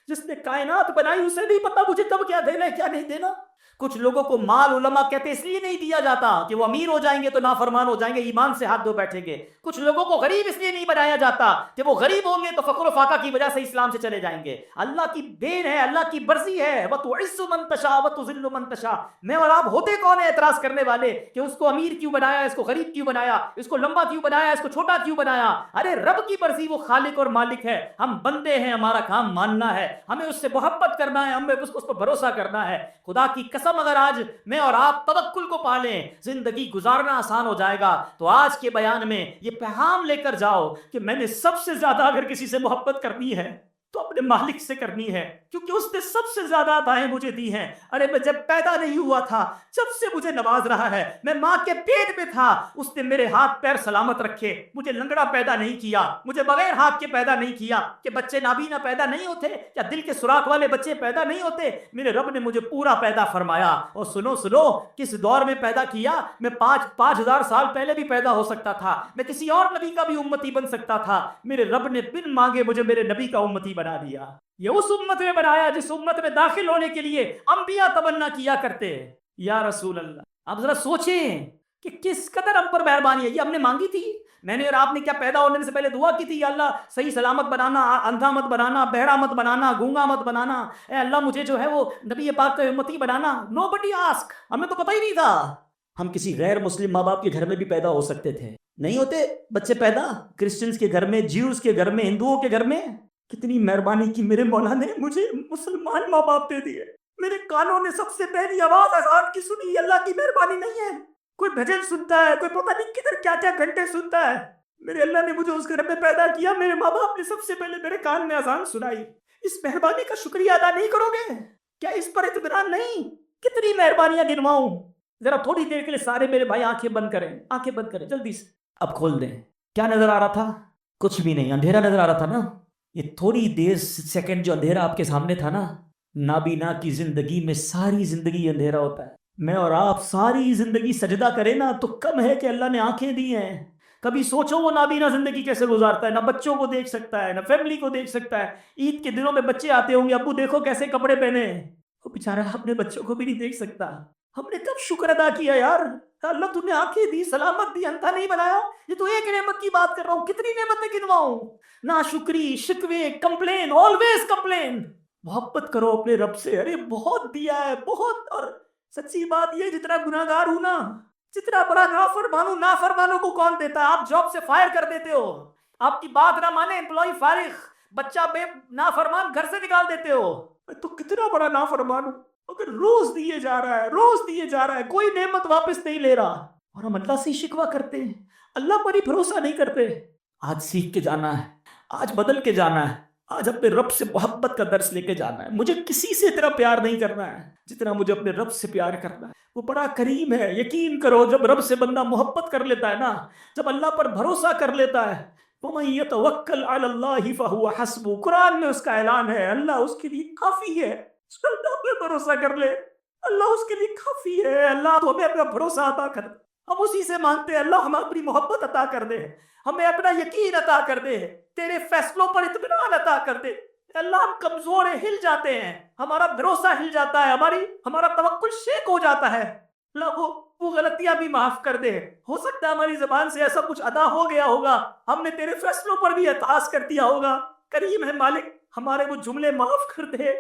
جس نے کائنات بنائی اسے نہیں پتا مجھے کب کیا دینا ہے کیا نہیں دینا. کچھ لوگوں کو مال علماء کہتے ہیں اس لیے نہیں دیا جاتا کہ وہ امیر ہو جائیں گے تو نافرمان ہو جائیں گے, ایمان سے ہاتھ دھو بیٹھیں گے. کچھ لوگوں کو غریب اس لیے نہیں بنایا جاتا کہ وہ غریب ہوں گے تو فقر و فاقہ کی وجہ سے اسلام سے چلے جائیں گے. اللہ کی دین ہے, اللہ کی مرضی ہے. وَتُعِزُّ مَن تَشَاءُ وَتُذِلُّ مَن تَشَاءُ. میں اور آپ ہوتے کون ہیں اعتراض کرنے والے کہ اس کو امیر کیوں بنایا, اس کو غریب کیوں بنایا, اس کو لمبا کیوں بنایا, اس کو چھوٹا کیوں بنایا. ارے رب کی مرضی, وہ خالق اور مالک ہے, ہم بندے ہیں, ہمارا کام ماننا ہے, ہمیں اس سے محبت کرنا ہے, ہمیں اس پر بھروسہ کرنا ہے. خدا کی قسم اگر آج میں اور آپ توکل کو پالیں زندگی گزارنا آسان ہو جائے گا. تو آج کے بیان میں یہ پیغام لے کر جاؤ کہ میں نے سب سے زیادہ اگر کسی سے محبت کرنی ہے تو اپنے مالک سے کرنی ہے, کیونکہ اس نے سب سے زیادہ عطائیں مجھے دی ہیں. ارے میں جب پیدا نہیں ہوا تھا جب سے مجھے نواز رہا ہے, میں ماں کے پیٹ میں تھا اس نے میرے ہاتھ پیر سلامت رکھے, مجھے لنگڑا پیدا نہیں کیا, مجھے بغیر ہاتھ کے پیدا نہیں کیا. کہ بچے نابینا پیدا نہیں ہوتے, یا دل کے سوراخ والے بچے پیدا نہیں ہوتے, میرے رب نے مجھے پورا پیدا فرمایا. اور سنو کس دور میں پیدا کیا, میں 5,000 سال پہلے بھی پیدا ہو سکتا تھا, میں کسی اور نبی کا بھی امتی بن سکتا تھا. میرے رب نے بن مانگے مجھے میرے نبی کا امتی بنا دیا. یہ اس امت میں بنایا جس امت میں داخل ہونے کے لیے انبیاء تمنا کیا کرتے ہیں. یا رسول اللہ, آپ ذرا سوچیں کہ کس قدر ہم پر مہربانی ہے. یہ ہم نے مانگی تھی, میں نے اور آپ نے کیا پیدا ہونے سے پہلے دعا کی تھی, یا اللہ صحیح سلامت بنانا, اندھا مت بنانا, بہرا مت بنانا, گونگا مت بنانا, اے اللہ مجھے جو ہے وہ نبی پاک کا امتی بنانا. Nobody ask, ہمیں تو پتہ ہی نہیں تھا. ہم کسی غیر مسلم ماں باپ کے گھر میں بھی پیدا ہو سکتے تھے, نہیں ہوتے بچے پیدا کرسچنز کے گھر میں, جیوز کے گھر میں, ہندوؤں کے گھر میں. کتنی مہربانی کی میرے مولا نے مجھے مسلمان ماں باپ دے دیے. میرے کانوں نے سب سے پہلی آواز اذان کی سنی. اللہ کی مہربانی نہیں ہے, کوئی بھجن سنتا ہے, کوئی پتہ نہیں کدھر کیا کیا گھنٹے سنتا ہے. میرے اللہ نے مجھے اس گھر میں پیدا کیا, میرے ماں باپ نے سب سے پہلے میرے کان میں اذان سنائی. اس مہربانی کا شکریہ ادا نہیں کرو گے کیا, اس پر اطمینان نہیں؟ کتنی مہربانیاں گنواؤں. ذرا تھوڑی دیر کے لیے سارے میرے بھائی آنکھیں بند کریں, آنکھیں بند کریں جلدی سے. اب کھول دیں. کیا نظر آ رہا تھا؟ کچھ بھی نہیں, اندھیرا نظر آ رہا تھا نا. یہ تھوڑی دیر سیکنڈ جو اندھیرا آپ کے سامنے تھا نا, نابینا کی زندگی میں ساری زندگی اندھیرا ہوتا ہے. میں اور آپ ساری زندگی سجدہ کریں نا تو کم ہے کہ اللہ نے آنکھیں دی ہیں. کبھی سوچو وہ نابینا زندگی کیسے گزارتا ہے, نہ بچوں کو دیکھ سکتا ہے, نہ فیملی کو دیکھ سکتا ہے. عید کے دنوں میں بچے آتے ہوں گے, ابو دیکھو کیسے کپڑے پہنے, وہ بیچارہ اپنے بچوں کو بھی نہیں دیکھ سکتا. ہم نے کب شکر ادا کیا یار, اللہ تو نے آنکھیں دی, سلامت دی, اندھا نہیں بنایا. یہ تو ایک نعمت کی بات کر رہا ہوں, کتنی نعمتیں گنواؤں. نا شکری, شکوے, کمپلین, آلویز کمپلین. محبت کرو اپنے رب سے. ارے بہت دیا ہے بہت. اور سچی بات یہ, جتنا گناہگار ہوں نا, جتنا بڑا نافرمانوں, نافرمانوں کو کون دیتا ہے. آپ جاب سے فائر کر دیتے ہو, آپ کی بات نہ مانے امپلائی فارغ, بچہ بے نافرمان گھر سے نکال دیتے ہو. تو کتنا بڑا نافرمان ہوں, اگر روز دیے جا رہا ہے, روز دیے جا رہا ہے, کوئی نعمت واپس نہیں لے رہا, اور ہم اللہ سے شکوہ کرتے ہیں, اللہ پر ہی بھروسہ نہیں کرتے. آج سیکھ کے جانا ہے, آج بدل کے جانا ہے, آج اپنے رب سے محبت کا درس لے کے جانا ہے. مجھے کسی سے اتنا پیار نہیں کرنا ہے جتنا مجھے اپنے رب سے پیار کرنا ہے. وہ بڑا کریم ہے, یقین کرو. جب رب سے بندہ محبت کر لیتا ہے نا, جب اللہ پر بھروسہ کر لیتا ہے, وَمَن يَتَوَكَّلْ عَلَى اللَّهِ فَهُوَ حَسْبُهُ, قرآن میں اس کا اعلان ہے, اللہ اس کے لیے کافی ہے. اللہ پہ بھروسہ کر لے, اللہ اس کے لیے کافی ہے. اللہ تو ہمیں اپنا بھروسہ عطا کر دے, ہم اسی سے مانگتے ہیں. اللہ ہمیں اپنی محبت عطا کر دے, ہمیں اپنا یقین عطا کر دے, تیرے فیصلوں پر اطمینان عطا کر دے. اللہ ہم کمزور ہیں, ہل جاتے ہیں, ہمارا بھروسہ ہل جاتا ہے, ہمارا توکل شیک ہو جاتا ہے. اللہ وہ غلطیاں بھی معاف کر دے. ہو سکتا ہے ہماری زبان سے ایسا کچھ ادا ہو گیا ہوگا, ہم نے تیرے فیصلوں پر بھی اعتراض کر دیا ہوگا. کریم ہے مالک, ہمارے وہ جملے معاف کر دے,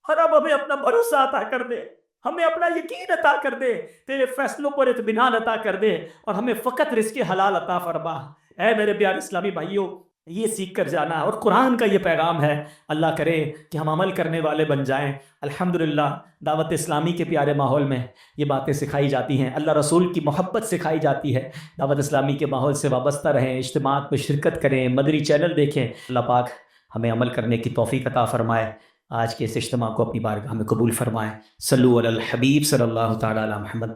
اور اب ہمیں اپنا بھروسہ عطا کر دے, ہمیں اپنا یقین عطا کر دے, تیرے فیصلوں پر اطمینان عطا کر دے, اور ہمیں فقط رزق حلال عطا فرما. اے میرے پیارے اسلامی بھائیوں, یہ سیکھ کر جانا, اور قرآن کا یہ پیغام ہے. اللہ کرے کہ ہم عمل کرنے والے بن جائیں. الحمدللہ دعوت اسلامی کے پیارے ماحول میں یہ باتیں سکھائی جاتی ہیں, اللہ رسول کی محبت سکھائی جاتی ہے. دعوت اسلامی کے ماحول سے وابستہ رہیں, اجتماعات میں شرکت کریں, مدنی چینل دیکھیں. اللہ پاک ہمیں عمل کرنے کی توفیق عطا فرمائے. آج کے اس اجتماع کو اپنی بارگاہ میں قبول فرمائے. صلو علی الحبیب صلی اللہ تعالی علی محمد.